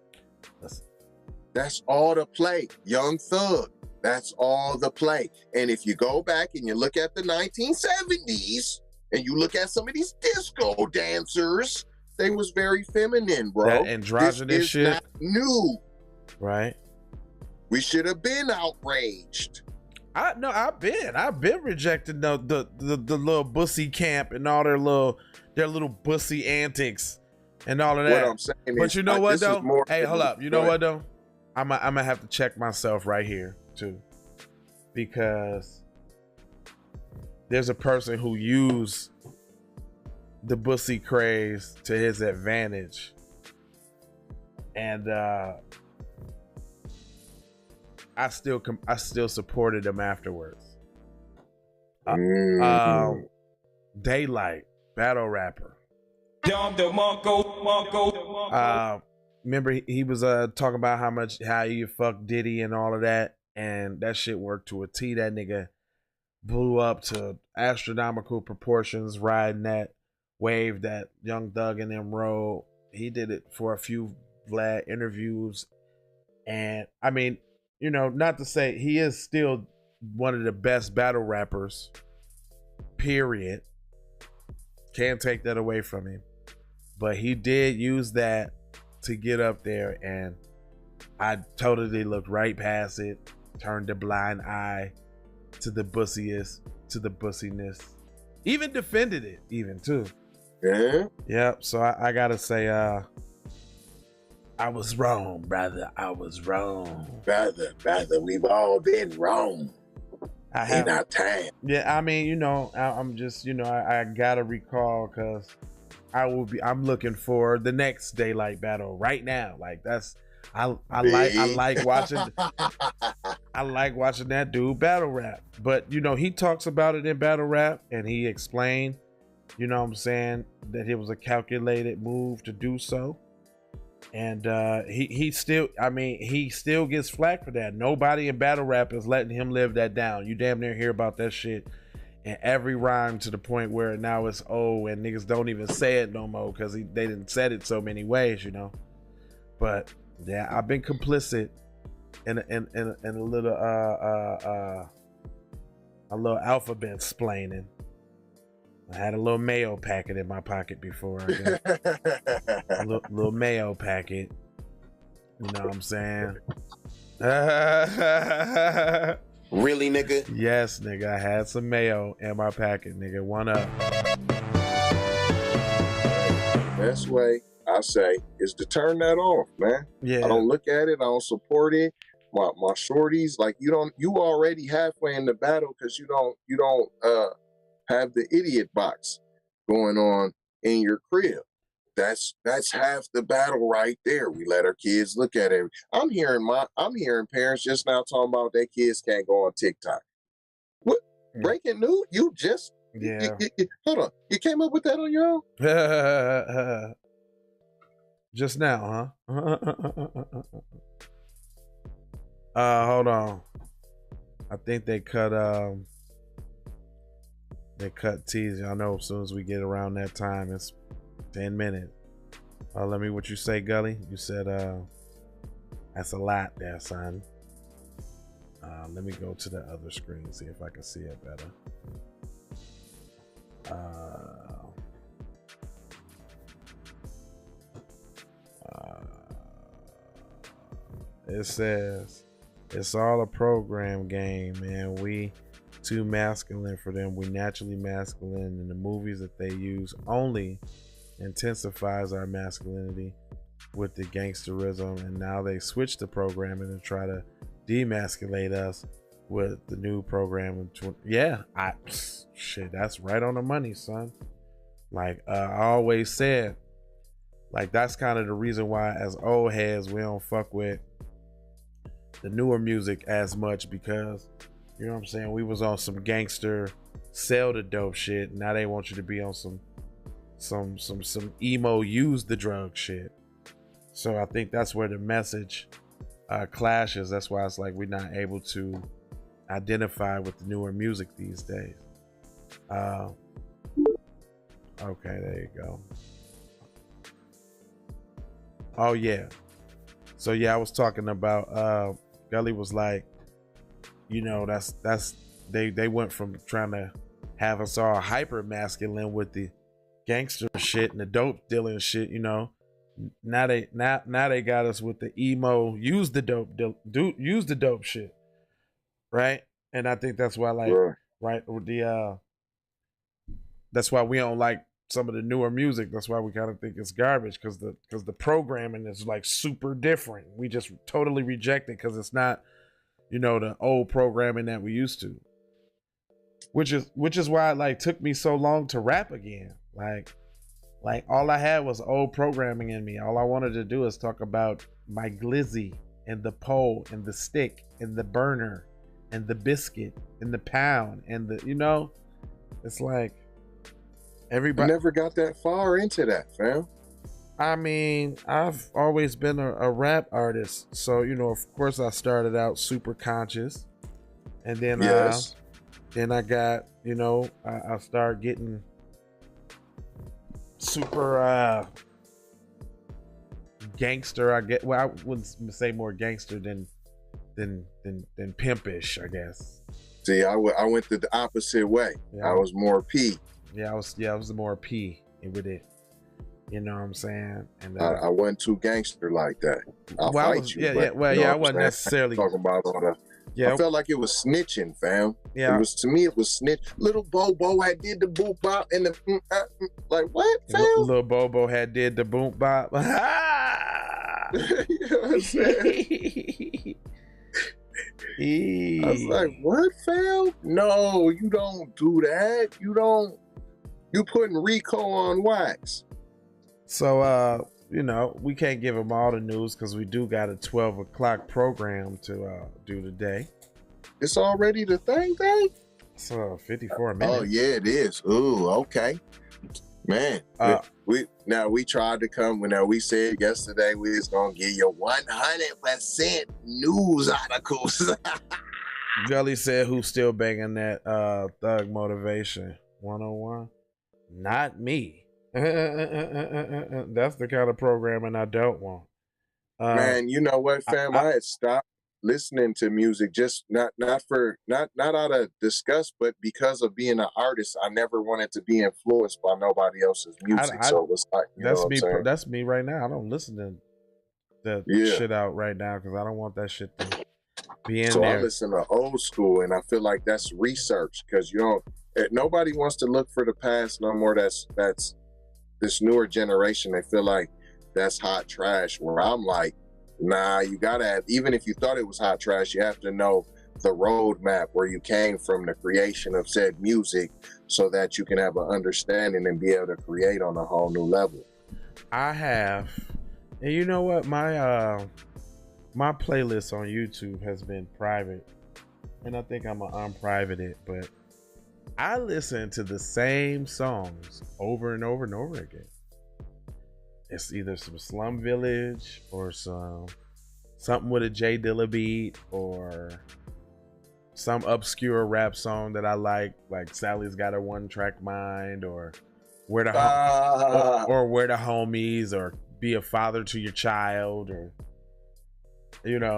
That's all the play. Young Thug. That's all the play. And if you go back and you look at the 1970s and you look at some of these disco dancers, they was very feminine, bro. That androgynous shit. Not new. Right. We should have been outraged. I've been rejecting the little bussy camp and all their little bussy antics and all of that. What I'm saying but is, you know what though? Hey, hold up. You know what though? I'm gonna have to check myself right here too, because there's a person who used the bussy craze to his advantage, and I still supported him afterwards. Daylight, battle rapper. Remember he was talking about how you fuck Diddy and all of that, and that shit worked to a T. That nigga blew up to astronomical proportions riding that wave that Young Thug and them rode. He did it for a few Vlad interviews, and I mean, you know, not to say he is still one of the best battle rappers, period. Can't take that away from him. But he did use that to get up there, and I totally looked right past it, turned a blind eye to the bussiness, even defended it, even too. Yeah. Yep. So I gotta say, I was wrong, brother. I was wrong. Brother, we've all been wrong in our time. Yeah, I mean, you know, I'm just, you know, I gotta recall because I'm looking for the next Daylight battle right now. Like I like watching that dude battle rap. But you know, he talks about it in battle rap, and he explained You know what I'm saying? That it was a calculated move to do so. And he still, I mean, he still gets flack for that. Nobody in battle rap is letting him live that down. You damn near hear about that shit in every rhyme, to the point where now it's and niggas don't even say it no more because they didn't said it so many ways, you know. But yeah, I've been complicit in a little alphabet splaining. I had a little mayo packet in my pocket before. I got a little mayo packet. You know what I'm saying? Really, nigga? Yes, nigga. I had some mayo in my packet, nigga. One up. Best way, I say, is to turn that off, man. Yeah. I don't look at it. I don't support it. My shorties, like, you already halfway in the battle because you don't have the idiot box going on in your crib. That's half the battle right there. We let our kids look at it. I'm hearing parents just now talking about their kids can't go on TikTok. What? Breaking news? You just hold on. You came up with that on your own? Just now, huh? Hold on. I think they cut teas. Y'all know as soon as we get around that time, it's 10 minutes. Let me, what you say, Gully? You said that's a lot there, son. Let me go to the other screen, see if I can see it better. It says it's all a program game, man. We too masculine for them. We naturally masculine, and the movies that they use only intensifies our masculinity with the gangsterism, and now they switch the programming and try to demasculate us with the new program. Shit, that's right on the money, son. Like I always said, like that's kind of the reason why as old heads we don't fuck with the newer music as much, because you know what I'm saying, we was on some gangster sell the dope shit. Now they want you to be on some emo use the drug shit. So I think that's where the message clashes. That's why it's like we're not able to identify with the newer music these days. Okay, there you go. Oh yeah. So yeah, I was talking about Gully was like, you know, that's they went from trying to have us all hyper masculine with the gangster shit and the dope dealing shit, you know. Now they got us with the emo use the dope shit, right? And I think that's why, like, right, that's why we don't like some of the newer music. That's why we kind of think it's garbage, because the programming is like super different. We just totally reject it because it's not, you know, the old programming that we used to. Which is why it like took me so long to rap again. Like all I had was old programming in me. All I wanted to do is talk about my glizzy and the pole and the stick and the burner and the biscuit and the pound and the, you know, it's like everybody. I never got that far into that, fam. I mean, I've always been a rap artist, so you know, of course, I started out super conscious, and then then I got, you know, I started getting super gangster. I wouldn't say more gangster than pimpish, I guess. See, I went the opposite way. Yeah. I was more P. I was more P with it. You know what I'm saying? And I wasn't too gangster like that. I'll fight you. I wasn't necessarily talking about all the. Yeah, I felt like it was snitching, fam. Yeah, it was, to me, it was snitch. Little Bobo had did the boom bop and the like what, fam? Little Bobo had did the boom bop. You know what I'm saying? I was like, what, fam? No, you don't do that. You putting Rico on wax. So, you know, we can't give them all the news because we do got a 12 o'clock program to do today. It's already the thing? So 54 minutes. Oh yeah, it is. Ooh, okay. Man, we tried to come. We said yesterday we was gonna give you 100% news articles. Gully said, "Who's still banging that Thug Motivation 101?" Not me. That's the kind of programming I don't want. Man, you know what, fam? I had stopped listening to music, just not out of disgust, but because of being an artist. I never wanted to be influenced by nobody else's music. So it was like, that's me right now. I don't listen to that shit out right now because I don't want that shit to be in there. I listen to old school, and I feel like that's research, because nobody wants to look for the past no more. That's this newer generation. They feel like that's hot trash, where I'm like, nah, you gotta have, even if you thought it was hot trash, you have to know the roadmap where you came from, the creation of said music, so that you can have an understanding and be able to create on a whole new level. I have, and you know what, my playlist on YouTube has been private, and I think I'm gonna unprivate it, but I listen to the same songs over and over and over again. It's either some Slum Village or something with a J Dilla beat, or some obscure rap song that I like Sally's Got a One Track Mind, or Where the Homies, or Be a Father to Your Child, or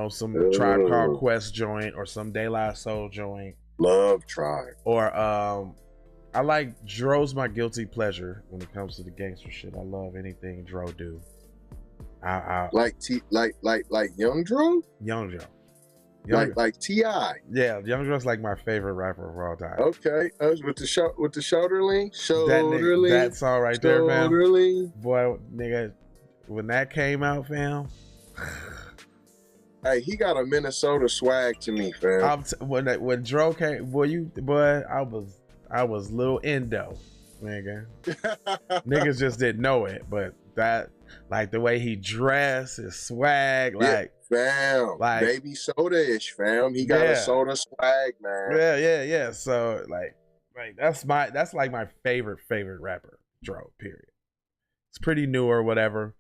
some Tribe Called Quest joint, or some De La Soul joint. Love Tribe. Or I like Dro's my guilty pleasure when it comes to the gangster shit. I love anything Dro do. Like Young Dro? Young Dro. Like T.I. Yeah, Young Dro's like my favorite rapper of all time. Okay. With the shoulder lean? That song right there, fam. Shoulder lean. Boy, nigga, when that came out, fam. Hey, he got a Minnesota swag to me, fam. When Dro came, I was little Indo, nigga. Niggas just didn't know it, but that, like the way he dressed, his swag, fam, like baby soda-ish, fam. He got a soda swag, man. Yeah. So like that's like my favorite rapper, Dro. Period. It's pretty new or whatever,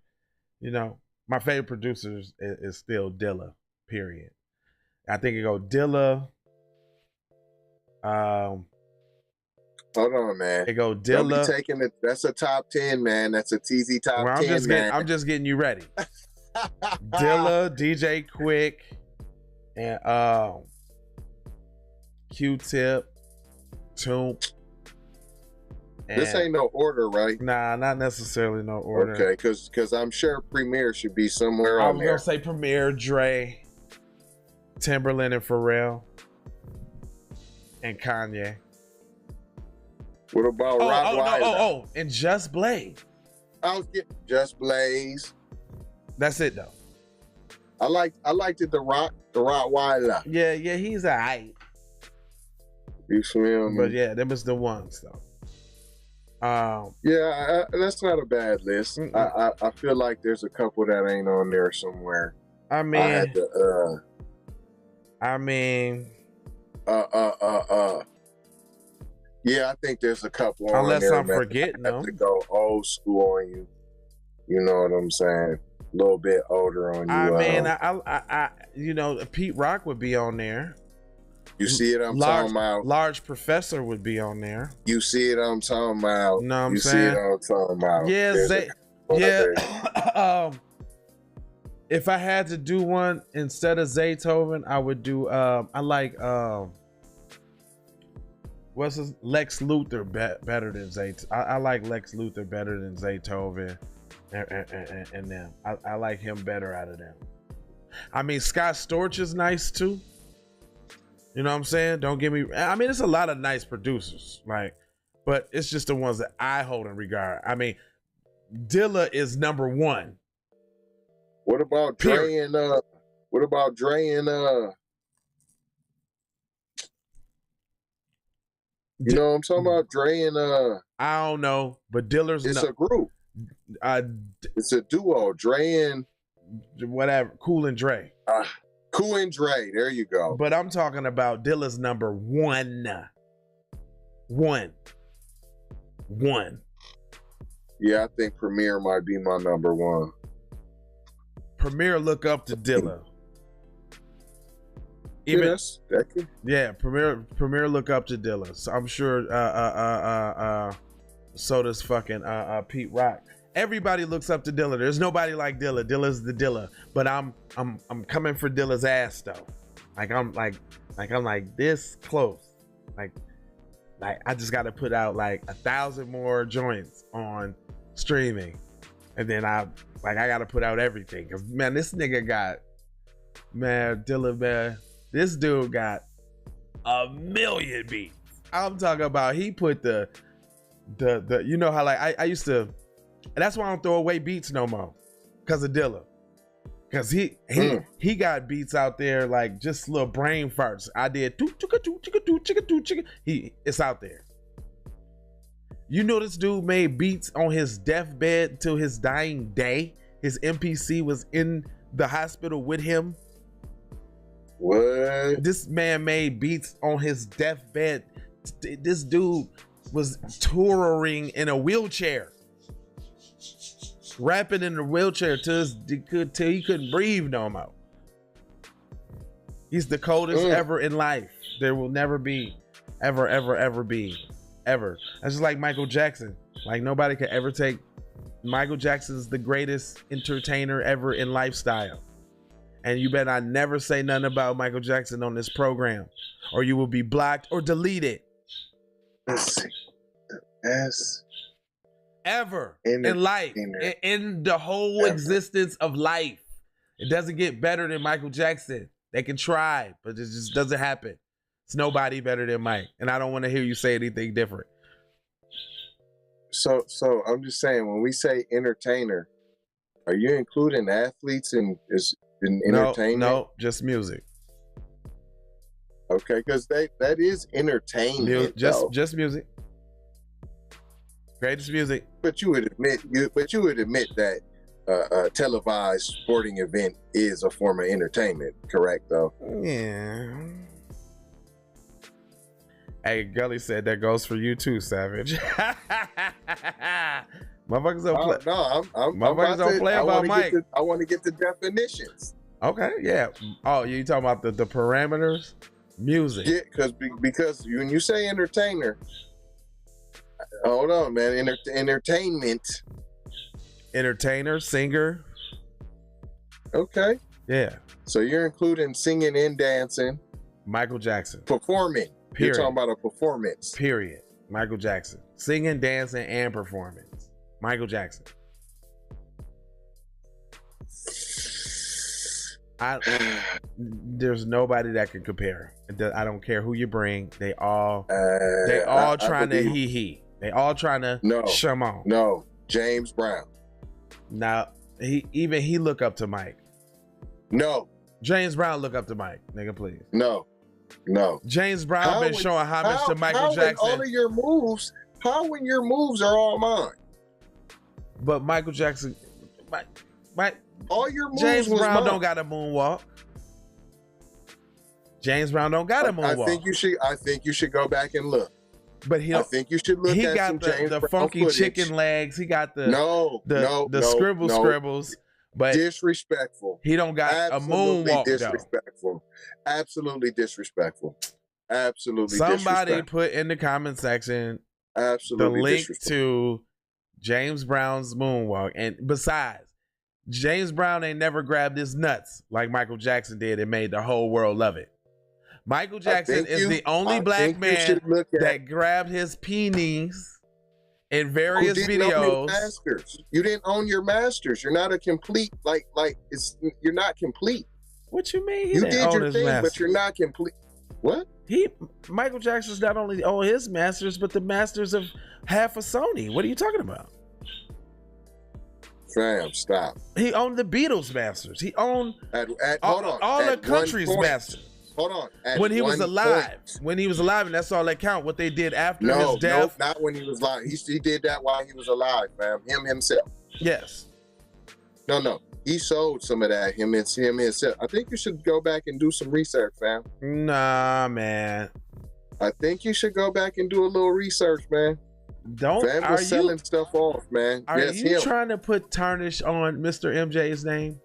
My favorite producer is still Dilla. Period. I think it go Dilla. Hold on, man. It go Dilla. Don't be taking it. That's a top 10, man. That's a TZ top 10, man. I'm just getting you ready. Dilla, DJ Quick, and Q-Tip, Toomp. This ain't no order, right? Nah, not necessarily no order. Okay, because I'm sure Premier should be somewhere on there. I was gonna say Premier, Dre, Timberland, and Pharrell, and Kanye. What about Rottweiler? And Just Blaze. I was getting Just Blaze. That's it though. I liked it. The Rottweiler. Yeah, he's alright. You feel me? But yeah, them was the ones though. That's not a bad list. I feel like there's a couple that ain't on there somewhere. Yeah, I think there's a couple on there. Unless I'm forgetting them. I have to go old school on you. You know what I'm saying? A little bit older on you. Pete Rock would be on there. You see it? Talking about. Large Professor would be on there. You see it? I'm talking about. No, I'm you saying. See it? I'm talking about. Yeah, if I had to do one instead of Zaytoven, I would do. I like. What's his Lex Luthor better than Zaytoven? I like Lex Luthor better than Zaytoven and them. I like him better out of them. I mean, Scott Storch is nice too. You know what I'm saying? Don't get me. I mean, there's a lot of nice producers, but it's just the ones that I hold in regard. I mean, Dilla is number one. What about Dre and What about Dre and You know what I'm talking about? Dre and I don't know, but Dilla's a group. It's a duo. Dre and whatever. Cool and Dre. Cool and Dre. There you go. But I'm talking about Dilla's number one. One. Yeah, I think Premier might be my number one. Premier look up to Dilla. Yes, Premier look up to Dilla. So I'm sure so does fucking Pete Rock. Everybody looks up to Dilla. There's nobody like Dilla. Dilla's the Dilla. But I'm coming for Dilla's ass though. I'm like this close. Like I just got to put out like 1,000 more joints on streaming, and then I got to put out everything. Cause man, this nigga got Dilla, man. This dude got 1,000,000 beats. I'm talking about he put the you know how like I used to, and that's why I don't throw away beats no more, cause of Dilla. Cause he got beats out there like just little brain farts. I did it's out there. You know this dude made beats on his deathbed till his dying day. His MPC was in the hospital with him. What? This man made beats on his deathbed. This dude was touring in a wheelchair. Rapping in a wheelchair till he couldn't breathe no more. He's the coldest ever in life. There will never be, ever be. That's just like Michael Jackson. Like nobody could ever take Michael Jackson's the greatest entertainer ever in lifestyle. And you better not never say nothing about Michael Jackson on this program, or you will be blocked or deleted. Let's see. The best ever in life, in the whole existence of life. It doesn't get better than Michael Jackson. They can try, but it just doesn't happen. It's nobody better than Mike, and I don't want to hear you say anything different. So I'm just saying, when we say entertainer, are you including athletes in entertainment? No, just music. Okay, because that is entertainment. Just music. Greatest music. But you would admit that a televised sporting event is a form of entertainment, correct? Though. Yeah. Hey, Gully said that goes for you too, Savage. Motherfuckers don't play. No, Motherfuckers don't play about Mike. I want to get the definitions. Okay, yeah. Oh, you talking about the parameters? Music. Yeah, because when you say entertainer, hold on, man. Entertainment. Entertainer, singer. Okay. Yeah. So you're including singing and dancing. Michael Jackson. Performing. Period. You're talking about a performance. Period. Michael Jackson. Singing, dancing, and performance. Michael Jackson. There's nobody that can compare. I don't care who you bring. They all trying to hee. They all trying to Shimon. No, James Brown. Now he look up to Mike. No. James Brown look up to Mike, nigga, please. No. James Brown been showing homage to Michael Jackson. All of your moves, when your moves are all mine. But Michael Jackson, all your moves. James Brown mine. don't got a moonwalk. James Brown don't got a moonwalk. I think you should go back and look. But I think you should look. He at got some James the Brown funky footage. chicken legs. He got the scribbles. But disrespectful. He don't got Absolutely a moonwalk. Disrespectful. Though. Absolutely disrespectful. Absolutely. Somebody put in the comment section absolutely the link to James Brown's moonwalk. And besides, James Brown ain't never grabbed his nuts like Michael Jackson did and made the whole world love it. Michael Jackson is the only black man that grabbed his peenies in various videos. You didn't own your masters. You're not a complete you're not complete. What you mean? You did your thing, but you're not complete. What? Michael Jackson's not only own his masters, but the masters of half of Sony. What are you talking about? Fam, stop. He owned the Beatles masters. He owned all the country's masters. Hold on. When he was alive. When he was alive, and that's all that count. What they did after his death. No, not when he was alive. He did that while he was alive, fam. Him himself. Yes. No. He sold some of that. Him himself. I think you should go back and do some research, fam. Nah, man. I think you should go back and do a little research, man. Fam was selling stuff off, man. Are you trying to put tarnish on Mr. MJ's name?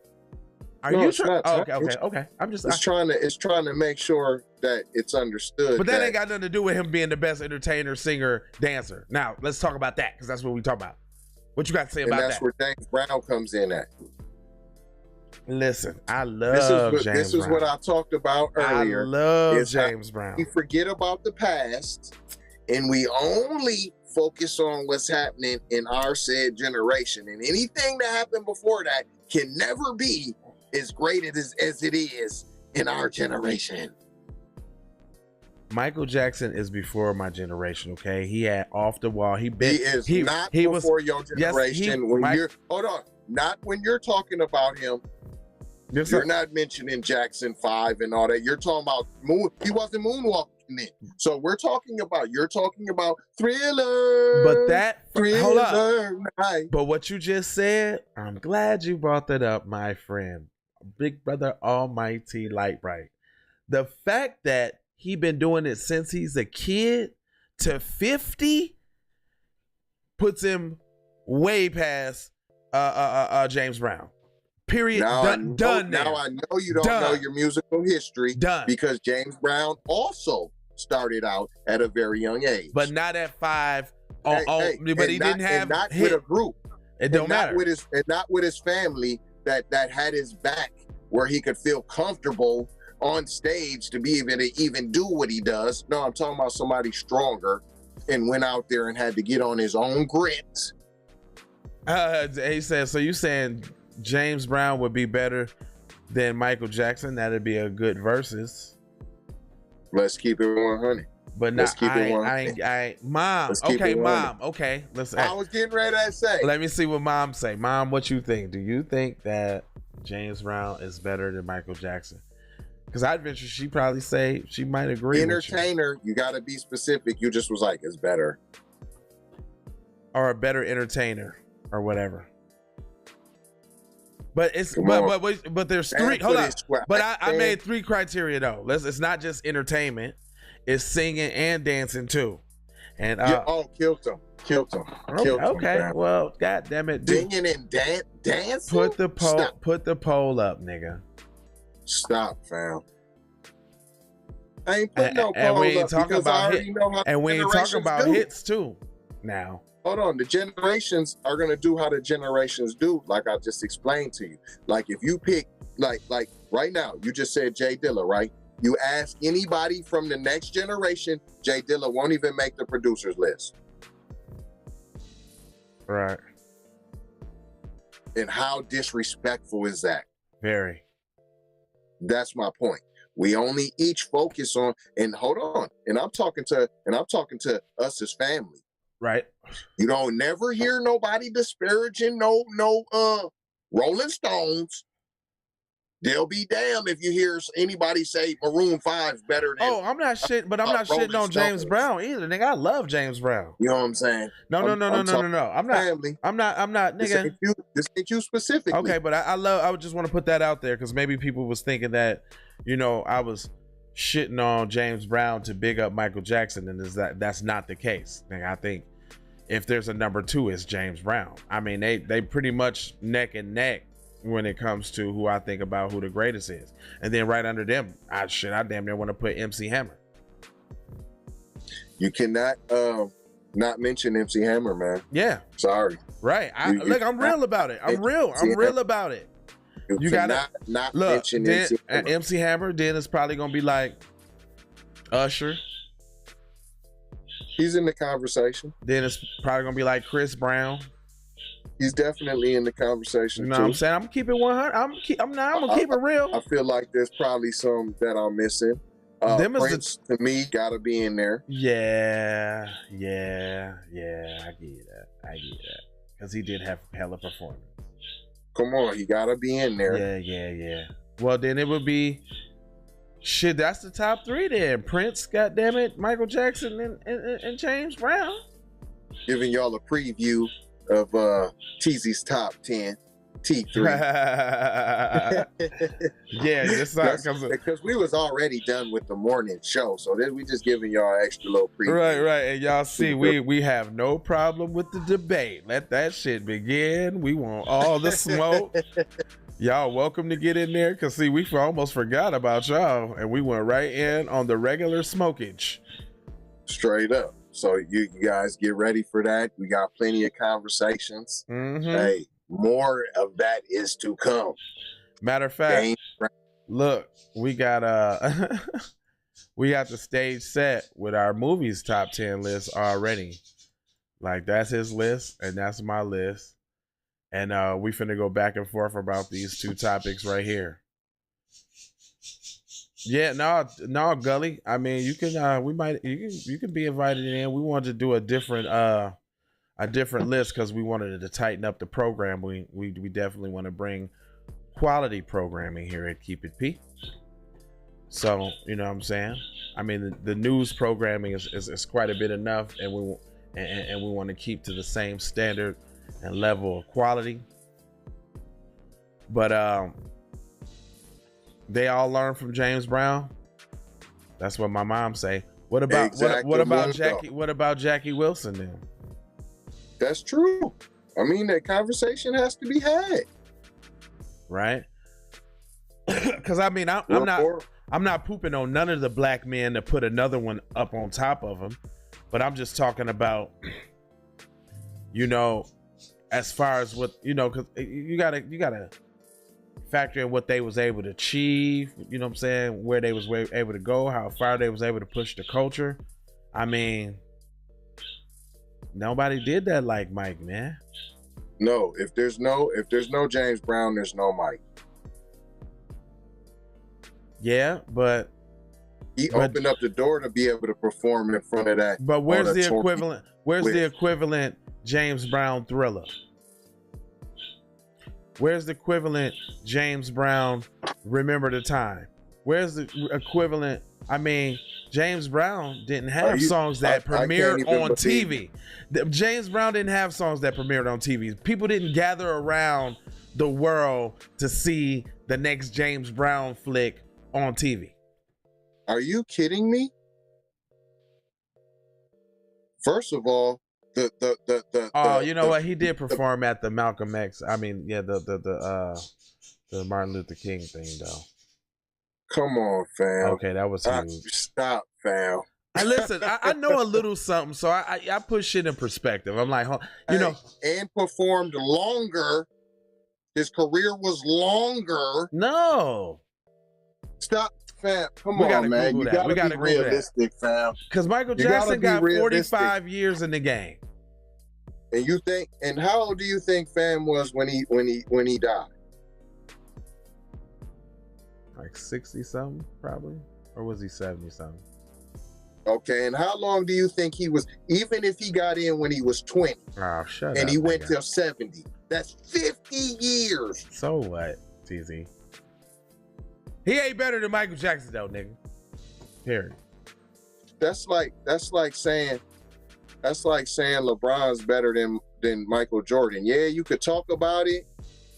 It's not. Okay. It's trying to make sure that it's understood. But that ain't got nothing to do with him being the best entertainer, singer, dancer. Now let's talk about that, because that's what we talk about. What you got to say about that? That's where James Brown comes in at. Listen, I love James Brown. This is what I talked about earlier. I love James Brown. We forget about the past, and we only focus on what's happening in our said generation. And anything that happened before that can never be as great as it is in our generation. Michael Jackson is before my generation, okay? He had Off the Wall. He was before your generation. Yes, hold on. Not when you're talking about him. You're not mentioning Jackson 5 and all that. You're talking about moon. He wasn't moonwalking then. So you're talking about Thriller. But that Thriller, hold up. But what you just said, I'm glad you brought that up, my friend. Big Brother Almighty Light Bright. The fact that he been doing it since he's a kid to 50 puts him way past James Brown. Period. Now done. Now I know you don't know your musical history. Done. Because James Brown also started out at a very young age. But not at 5. But he didn't have not with a group. It don't matter. Not with his family that had his back, where he could feel comfortable on stage to be able to even do what he does. No, I'm talking about somebody stronger and went out there and had to get on his own grit. He says, so you saying James Brown would be better than Michael Jackson? That'd be a good versus. Let's keep it 100. But let's keep it 100. Mom. Okay, Mom. Okay, listen. I was getting ready to say. Let me see what Mom say. Mom, what you think? Do you think that James Brown is better than Michael Jackson? Because I'd venture she probably say she might agree. Entertainer, you got to be specific. You just was like, it's better. Or a better entertainer or whatever. But it's but there's three. Hold on. But I made 3 criteria though. It's not just entertainment. It's singing and dancing too. And killed him. Okay. Well, God damn it. Singing and dancing. Put the poll up, nigga. Stop, fam. I ain't putting no poll up because I already know how. And we ain't talking about hits too. Now. Hold on, the generations are gonna do how the generations do, like I just explained to you. Like if you pick, like right now, you just said Jay Dilla, right? You ask anybody from the next generation, Jay Dilla won't even make the producers list. Right. And how disrespectful is that? Very. That's my point. We only each focus on, and hold on, and I'm talking to us as family. Right. You don't never hear nobody disparaging no Rolling Stones. They'll be damned if you hear anybody say Maroon 5's better than. I'm not shitting, but I'm not shitting on James Brown either, nigga. I love James Brown. You know what I'm saying? No. I'm not. Family. I'm not, nigga. This ain't you specifically. Okay, but I would just want to put that out there because maybe people was thinking that, I was shitting on James Brown to big up Michael Jackson, and that's not the case. Nigga, I think if there's a number 2, it's James Brown. I mean, they pretty much neck and neck when it comes to who I think about who the greatest is. And then right under them, I damn near want to put MC Hammer. You cannot not mention MC Hammer, man. Yeah. Sorry. Right. I'm real about it. I'm real about it. You gotta not mention MC Hammer. MC Hammer, then it's probably gonna be like Usher. He's in the conversation. Then it's probably gonna be like Chris Brown. He's definitely in the conversation. You know what I'm saying? I'm keeping 100. I'm gonna keep it real. I feel like there's probably some that I'm missing. Prince to me gotta be in there. Yeah. I get that. Because he did have hella performance. Come on, he gotta be in there. Yeah. Well, then it would be shit. That's the top 3 then. Prince, goddammit, Michael Jackson, and James Brown. Giving y'all a preview of TZ's top 10. T3. Yeah, just because we was already done with the morning show, so then we just giving y'all extra little preview. Right, and y'all see, we have no problem with the debate. Let that shit begin. We want all the smoke. Y'all welcome to get in there, because see, we almost forgot about y'all, and we went right in on the regular smokage. Straight up. So you guys get ready for that. We got plenty of conversations. Hey, more of that is to come. Matter of fact, look, we got we got the stage set with our movies top 10 list already. Like, that's his list and that's my list. And we finna go back and forth about these two topics right here. Yeah, no, Gully. I mean, you can you can be invited in. We wanted to do a different list because we wanted to tighten up the program. We definitely want to bring quality programming here at Keep It P. So, you know what I'm saying? I mean, the news programming is quite a bit enough, and we want to keep to the same standard and level of quality. But they all learn from James Brown. That's what my mom say. What about Jackie? What about Jackie Wilson then? That's true. I mean, that conversation has to be had, right? Because I mean, I'm not pooping on none of the black men to put another one up on top of them, but I'm just talking about, you know, as far as what, you know, because you gotta factor in what they was able to achieve, you know what I'm saying, where they was able to go, how far they was able to push the culture. I mean, nobody did that like Mike, man. No, if there's no James Brown, there's no Mike. Yeah, but he opened up the door to be able to perform in front of that. But where's the equivalent? Where's the equivalent James Brown Thriller? Where's the equivalent James Brown Remember the Time? Where's the equivalent? I mean, James Brown didn't have songs that premiered on TV. James Brown didn't have songs that premiered on TV. People didn't gather around the world to see the next James Brown flick on TV. Are you kidding me? First of all, you know what? He did perform at the Malcolm X. I mean, yeah, the Martin Luther King thing, though. Come on, fam. Okay, that was huge. Stop, fam. Listen, I know a little something, so I put shit in perspective. I'm like, you know, and performed longer. His career was longer. No. Stop, fam. Come on, man. You gotta be realistic, fam. Because Michael Jackson got 45 years in the game. And you think? And how old do you think fam was when he died? Like 60 something, probably, or was he 70 something? Okay, and how long do you think he was? Even if he got in when he was 20, and he went till 70, that's 50 years. So what, TZ? He ain't better than Michael Jackson though, nigga. Period. That's like saying LeBron's better than Michael Jordan. Yeah, you could talk about it,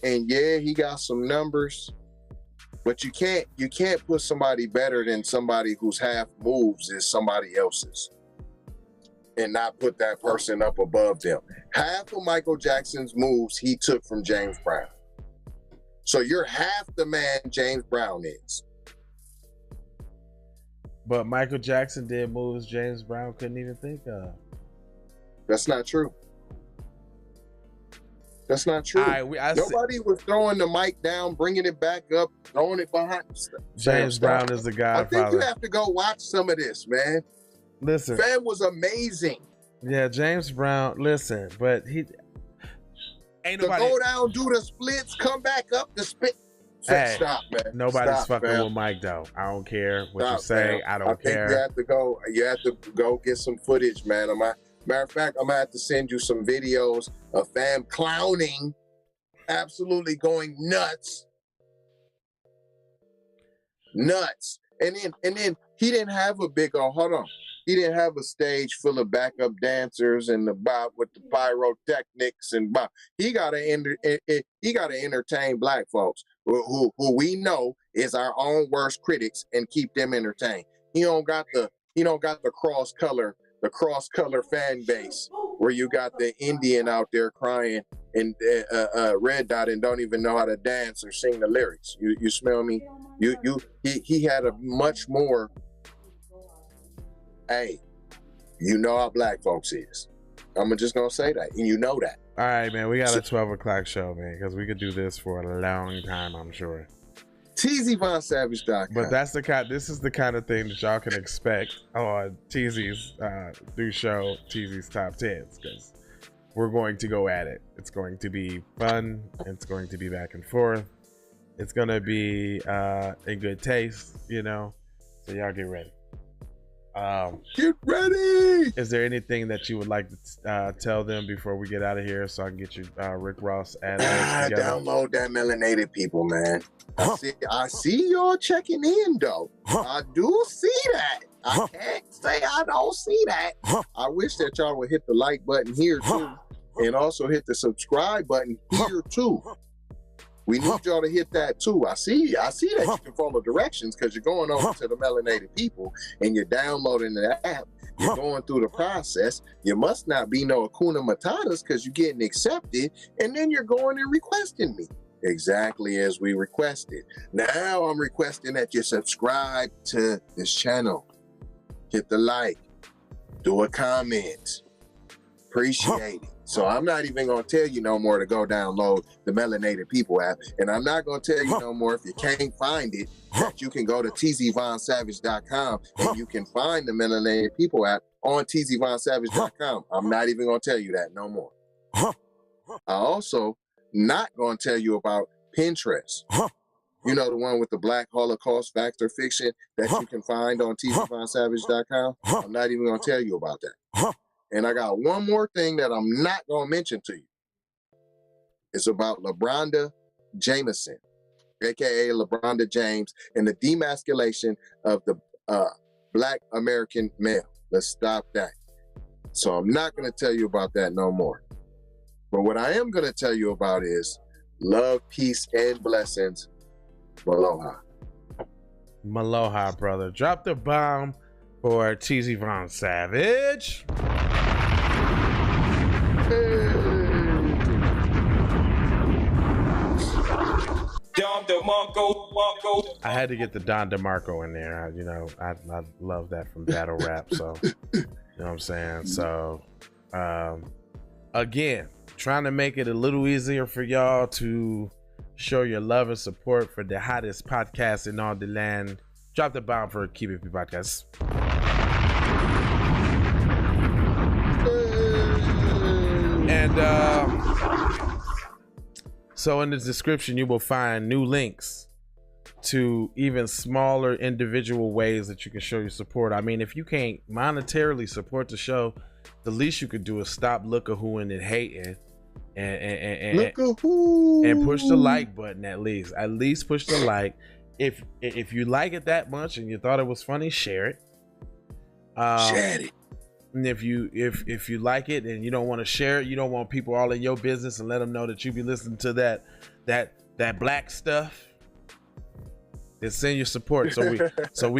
and yeah, he got some numbers, but you can't put somebody better than somebody whose half moves is somebody else's, and not put that person up above them. Half of Michael Jackson's moves he took from James Brown. So you're half the man James Brown is. But Michael Jackson did moves James Brown couldn't even think of. That's not true. That's not true. Nobody was throwing the mic down, bringing it back up, throwing it behind. James Brown is the godfather. I think you have to go watch some of this, man. Listen. Fam was amazing. Yeah, James Brown, listen, but he... Ain't nobody... go down, do the splits, come back up, the split. Hey, stop, man. Nobody's fucking with Mike, though. I don't care what you say. I don't care. I think you have to go get some footage, man. Matter of fact, I'm gonna have to send you some videos of fam clowning, absolutely going nuts. And then he didn't have a big old, hold on. He didn't have a stage full of backup dancers and the bop with the pyrotechnics and bop. He got to entertain black folks who we know is our own worst critics and keep them entertained. He don't got the cross color fan base where you got the Indian out there crying and red dot and don't even know how to dance or sing the lyrics. You smell me? He had a much more. Hey, you know how black folks is. I'm just gonna say that, and you know that. All right, man. We got a 12 o'clock show, man, because we could do this for a long time, I'm sure. TZVonSavage.com. But this is the kind of thing that y'all can expect on TZ's new show, TZ's Top 10s, because we're going to go at it. It's going to be fun. It's going to be back and forth. It's going to be in good taste, you know. So y'all get ready. Get ready! Is there anything that you would like to tell them before we get out of here so I can get you Rick Ross ad-libs together? Download that Melanated People, man. I see y'all checking in, though. I do see that. I can't say I don't see that. I wish that y'all would hit the like button here, too. And also hit the subscribe button here, too. We need y'all to hit that too. I see that you can follow directions because you're going over to the Melanated People and you're downloading the app. You're going through the process. You must not be no Hakuna Matatas because you're getting accepted, and then you're going and requesting me. Exactly as we requested. Now I'm requesting that you subscribe to this channel. Hit the like. Do a comment. Appreciate it. So I'm not even going to tell you no more to go download the Melanated People app. And I'm not going to tell you no more if you can't find it, that you can go to tzvonsavage.com and you can find the Melanated People app on tzvonsavage.com. I'm not even going to tell you that no more. I also not going to tell you about Pinterest. You know, the one with the Black Holocaust fact or fiction that you can find on tzvonsavage.com. I'm not even going to tell you about that. And I got one more thing that I'm not going to mention to you. It's about LeBronda Jameson, a.k.a. LeBronda James, and the demasculation of the Black American male. Let's stop that. So I'm not going to tell you about that no more. But what I am going to tell you about is love, peace, and blessings. Maloha. Maloha, brother. Drop the bomb for TZ Von Savage. I had to get the Don DeMarco in there. You know, I love that from battle rap. So, you know what I'm saying? So, again, trying to make it a little easier for y'all to show your love and support for the hottest podcast in all the land. Drop the bomb for Keep It P Podcast. And so in the description, you will find new links to even smaller individual ways that you can show your support. I mean, if you can't monetarily support the show, the least you could do is stop look-a-hooing and hating and push the like button. At least push the like. If you like it that much and you thought it was funny, share it. Share it. And if you like it and you don't want to share it, you don't want people all in your business and let them know that you be listening to that black stuff, then send your support so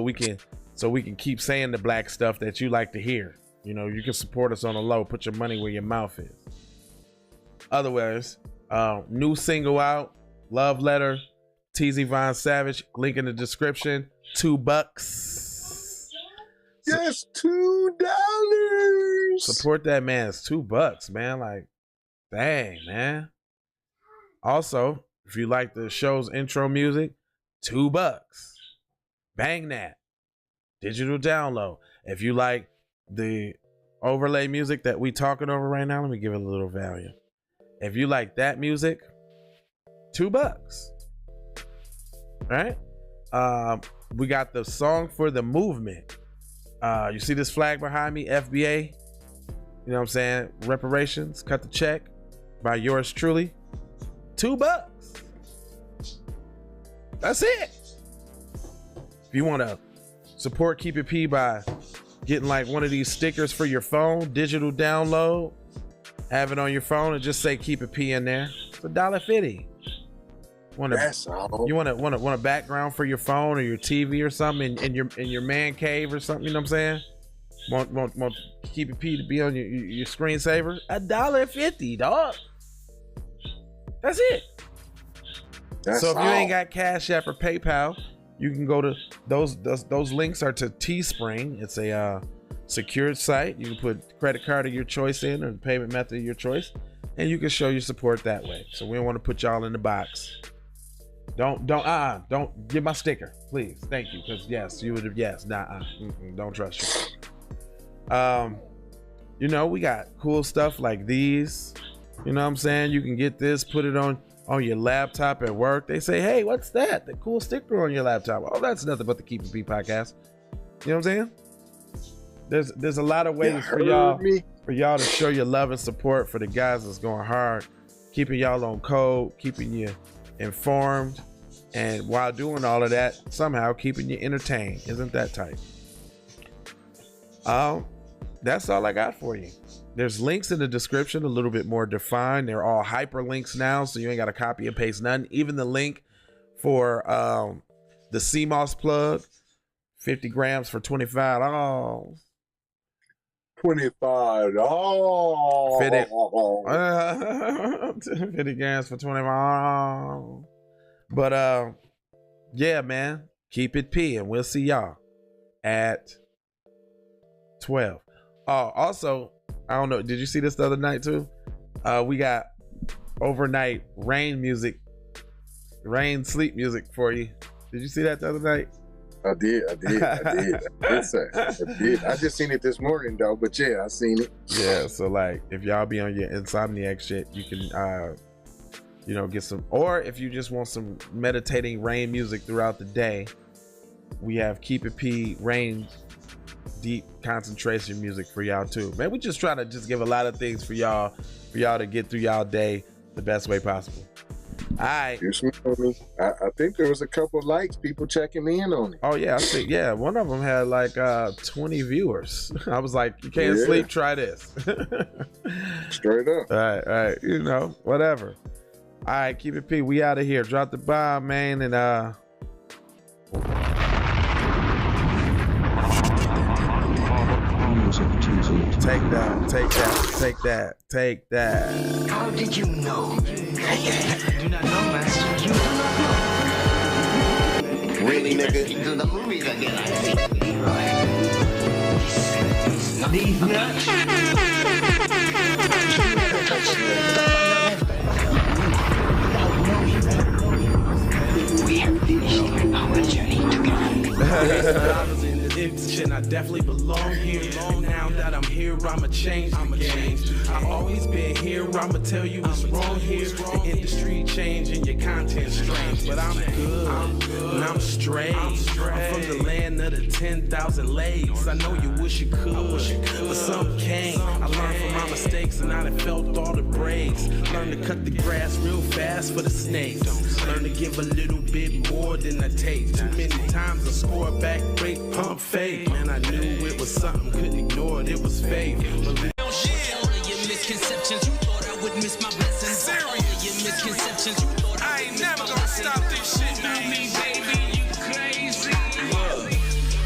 we can keep saying the black stuff that you like to hear. You know, you can support us on the low. Put your money where your mouth is. Otherwise, new single out, Love Letter, TZ Von Savage, link in the description. $2. Yes, $2. Support that man. It's $2, man. Like, dang, man. Also, if you like the show's intro music, $2. Bang that. Digital download. If you like the overlay music that we talking over right now, let me give it a little value. If you like that music, $2. Right? We got the song for the movement. You see this flag behind me, FBA? You know what I'm saying? Reparations, cut the check by yours truly. $2. That's it. If you want to Support Keep It P by getting like one of these stickers for your phone, digital download, have it on your phone and just say Keep It P in there. It's $1.50. You want a background for your phone or your TV or something in your man cave or something, you know what I'm saying? Want Keep It P to be on your screensaver? $1.50, dog. That's it. So if you ain't got Cash App or PayPal, you can go to those links are to Teespring. It's a secured site. You can put credit card of your choice in or the payment method of your choice, and you can show your support that way. So we don't want to put y'all in the box. Don't give my sticker, please. Thank you, because yes, you would have don't trust you. You know, we got cool stuff like these. You know what I'm saying? You can get this, put it on your laptop at work. They say, hey, what's that? The cool sticker on your laptop. Oh, that's nothing but the Keep It P podcast. You know what I'm saying? There's a lot of ways for y'all to show your love and support for the guys that's going hard, keeping y'all on code, keeping you informed, and while doing all of that, somehow keeping you entertained. Isn't that tight? That's all I got for you. There's links in the description, a little bit more defined. They're all hyperlinks now, so you ain't got to copy and paste none. Even the link for the SeaMoss plug, 50 grams for $25. Oh. $25. Oh. 50 grams for $25. But yeah, man, keep it P, and we'll see y'all at 12. Oh, also, I don't know, did you see this the other night too? We got overnight rain sleep music for you. Did you see that the other night? I did. I just seen it this morning though, but yeah, I seen it. Yeah, so like if y'all be on your insomniac shit, you can you know, get some, or if you just want some meditating rain music throughout the day, we have Keep It P rain deep concentration music for y'all too. Man, we just trying to just give a lot of things for y'all to get through y'all day the best way possible. All right. I think there was a couple likes, people checking in on it. Oh yeah, I think one of them had like 20 viewers. I was like, you can't sleep, try this. Straight up. All right, you know, whatever. All right, Keep It P, we out of here. Drop the bomb, man, and Take that. How did you know? I do not know, Master. You do not know. Really, nigga? Into the movies again, I see. Leroy. These nuts. We have finished our journey together. And I definitely belong here. And now that I'm here, I'ma change the game. I always been here, I'ma tell you what's wrong here. The industry changing, your content strange, but I'm good and I'm straight. I'm from the land of the 10,000 legs. I know you wish you could, but some can't. I learned from my mistakes and I done felt all the breaks. Learn to cut the grass real fast for the snakes. Learn to give a little bit more than I take. Too many times I score back, break, pump, fake. Man, I knew it was something, couldn't ignore it, it was fake. Misconceptions, you thought I would miss my blessings. Serious misconceptions, you thought I ain't never gonna stop this shit, man. Me, baby, you crazy. Look,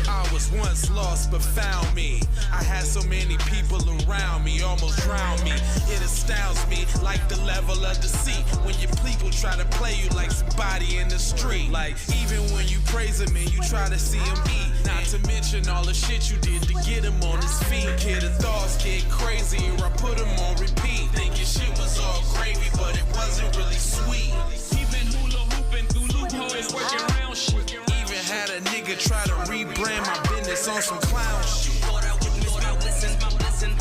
I was once lost but found me. I had so many people around me, almost drowned me. It astounds me like the level of deceit when your people try to play you like somebody in the street. Like even when you praise him and you try to see him eat. Not to mention all the shit you did to get him on his feet. Kid, the thoughts get crazy or I put him on repeat. Thinking shit was all gravy, but it wasn't really sweet. Even hula hooping through loopholes, working around shit. Even had a nigga try to rebrand my business on some clown shit. Thought I would miss my blessings, my blessing.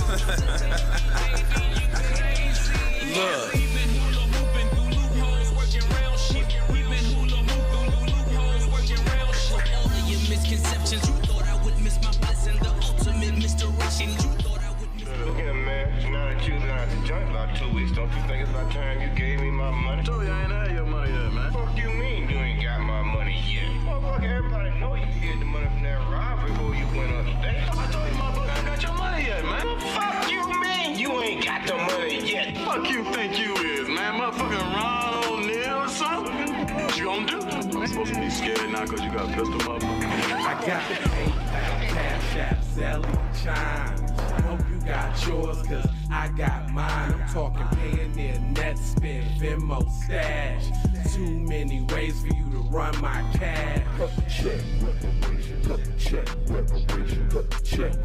Look. Even hula hooping through loopholes, working around shit. Even hula hooping through loopholes, working around shit. All of your misconceptions, you thought I would miss my blessing. The ultimate misdirection, you thought I would miss my blessing. Yeah, man, now that you've been out the joint about 2 weeks, don't you think it's about time you gave me my money? So you ain't had your money yet, man. Fuck you mean you ain't got my money yet? Motherfucker, everybody know you get the money from that robbery. fuck you think you is, man? Motherfucking Ron O'Neal or something? What you gonna do? I'm supposed to be scared now because you got a pistol, motherfucker. I got the PayPal, Cash App, Zelle, Chime. I hope you got yours, cause I got mine. I'm talking Payoneer, Netspend, Venmo, Stash. Too many ways for you to run my cash. Check, check, check, check,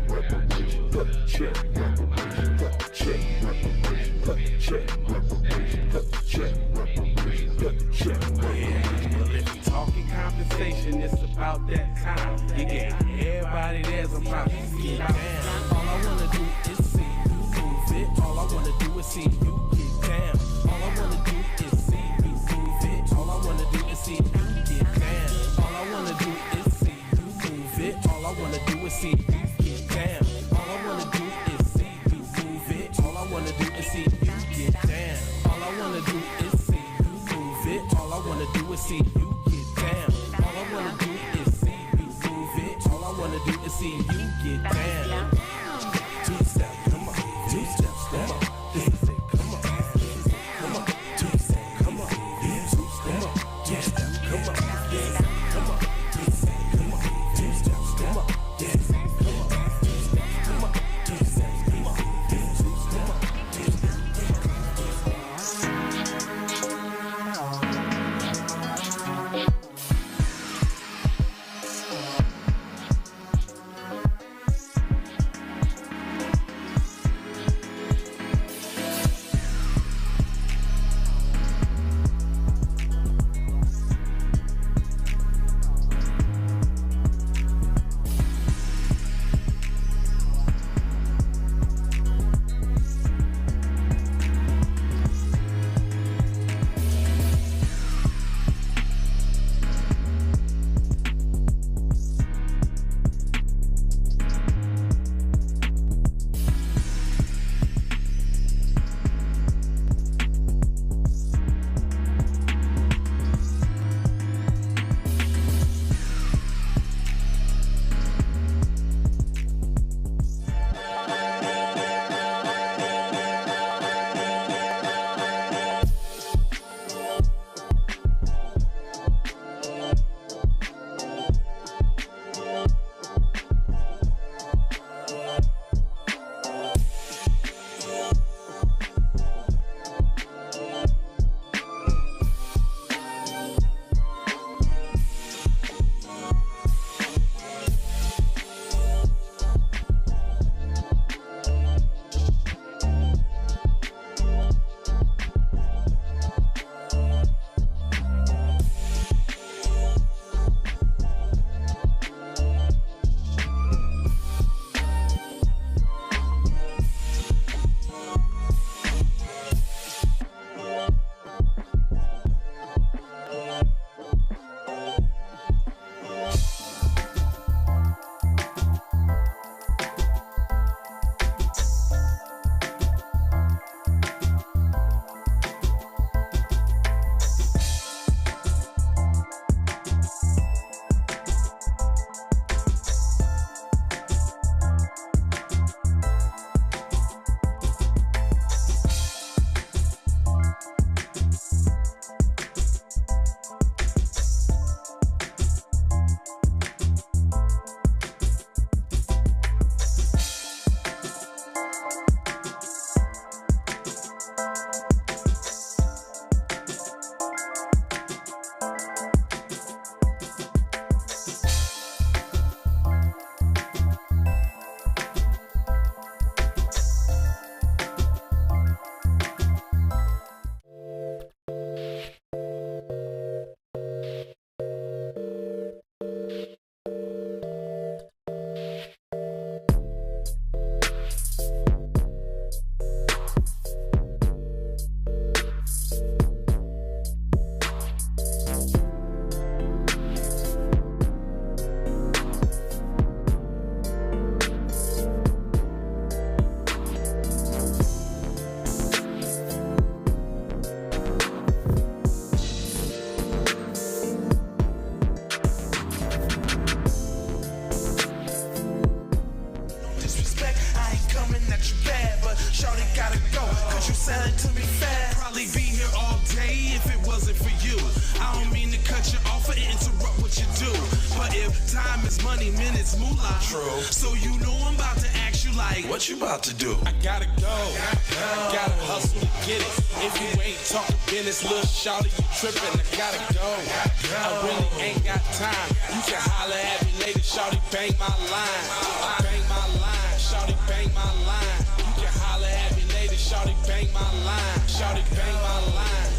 Well, if you talking compensation, it's about that time. You get everybody there's about to get down. All I wanna do is see you move it. All I wanna do is see you get down. All I wanna do is see you move it. All I wanna do is see you get down. All I wanna do is see you move it. All I wanna do is see you get down. All I wanna do is see you move it. All I wanna do is see you get down. All I wanna do is see you move it. All I wanna do is see you get down. All I wanna do is see you move it. All I wanna do is see you get down. Two step, come on. Two steps, come on. This is it, come money, minutes, moolah. True. So you know I'm about to ask you like, what you about to do? I gotta go. Gotta hustle to get it. If you ain't talking business, little shawty, you trippin'. I gotta go. I really ain't got time. You can holler at me later, shawty, bang my line. Bang my line, shawty, bang my line. You can holler at me later, shawty, bang my line. Shawty, bang my line.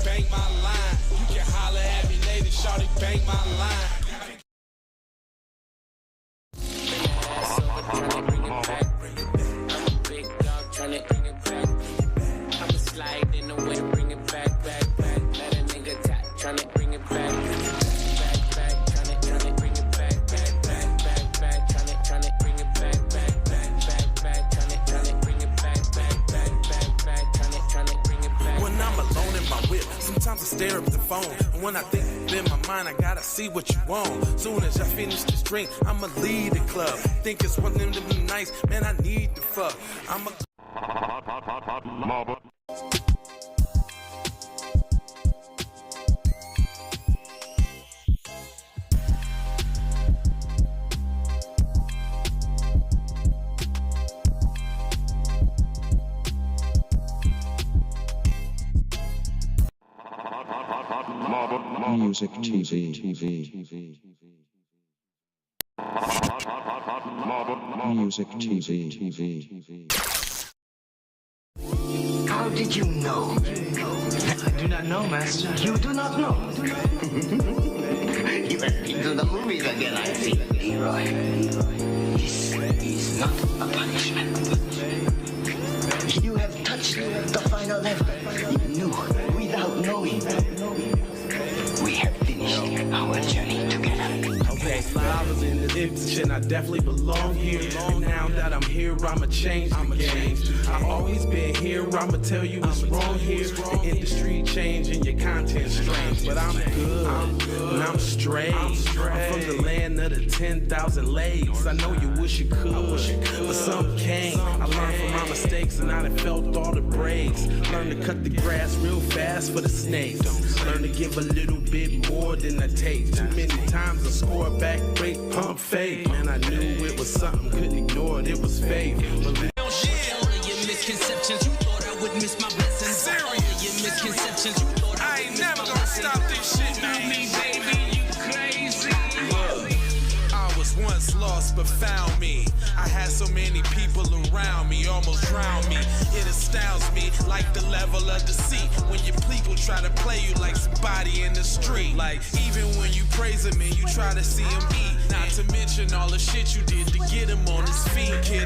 Bang my line. You can holler at me later, shawty, bang my line. Sometimes I stare at the phone, and when I think in my mind, I gotta see what you want. Soon as I finish this drink, I'ma leave the club. Think it's one of them to be nice, man, I need to fuck. I'm a Music TV. Music TV. How did you know? I do not know, Master. You do not know? You have been to the movies again, I see. Leroy, this is not a punishment. You have touched the final level. You knew without knowing. We have finished our journey together. Okay, I was in the industry and I definitely belong here. And now that I'm here, I'ma change the game. I've always been here, I'ma tell you what's wrong here. The industry changing, your content strange. But I'm good, and I'm straight. I'm from the land of the 10,000 legs. I know you wish you could, but some can't. I learned from my mistakes and I done felt all the breaks. Learn to cut the grass real fast for the snakes. Learn to give a little bit more than I take. Too many times I score back, break, pump, fake. Man, I knew it was something, couldn't ignore it, it was faith. But all of your misconceptions, you thought I would miss my blessings. Serious. All of your misconceptions, you thought I ain't never gonna stop this shit, man. Me, baby, you crazy. look, I was once lost but found me. I had so many people around me, almost drowned me. It astounds me like the level of deceit when your people try to play you like somebody in the street. Like even when you praise him and you try to see him eat. Not to mention all the shit you did to get him on his feet. Kid,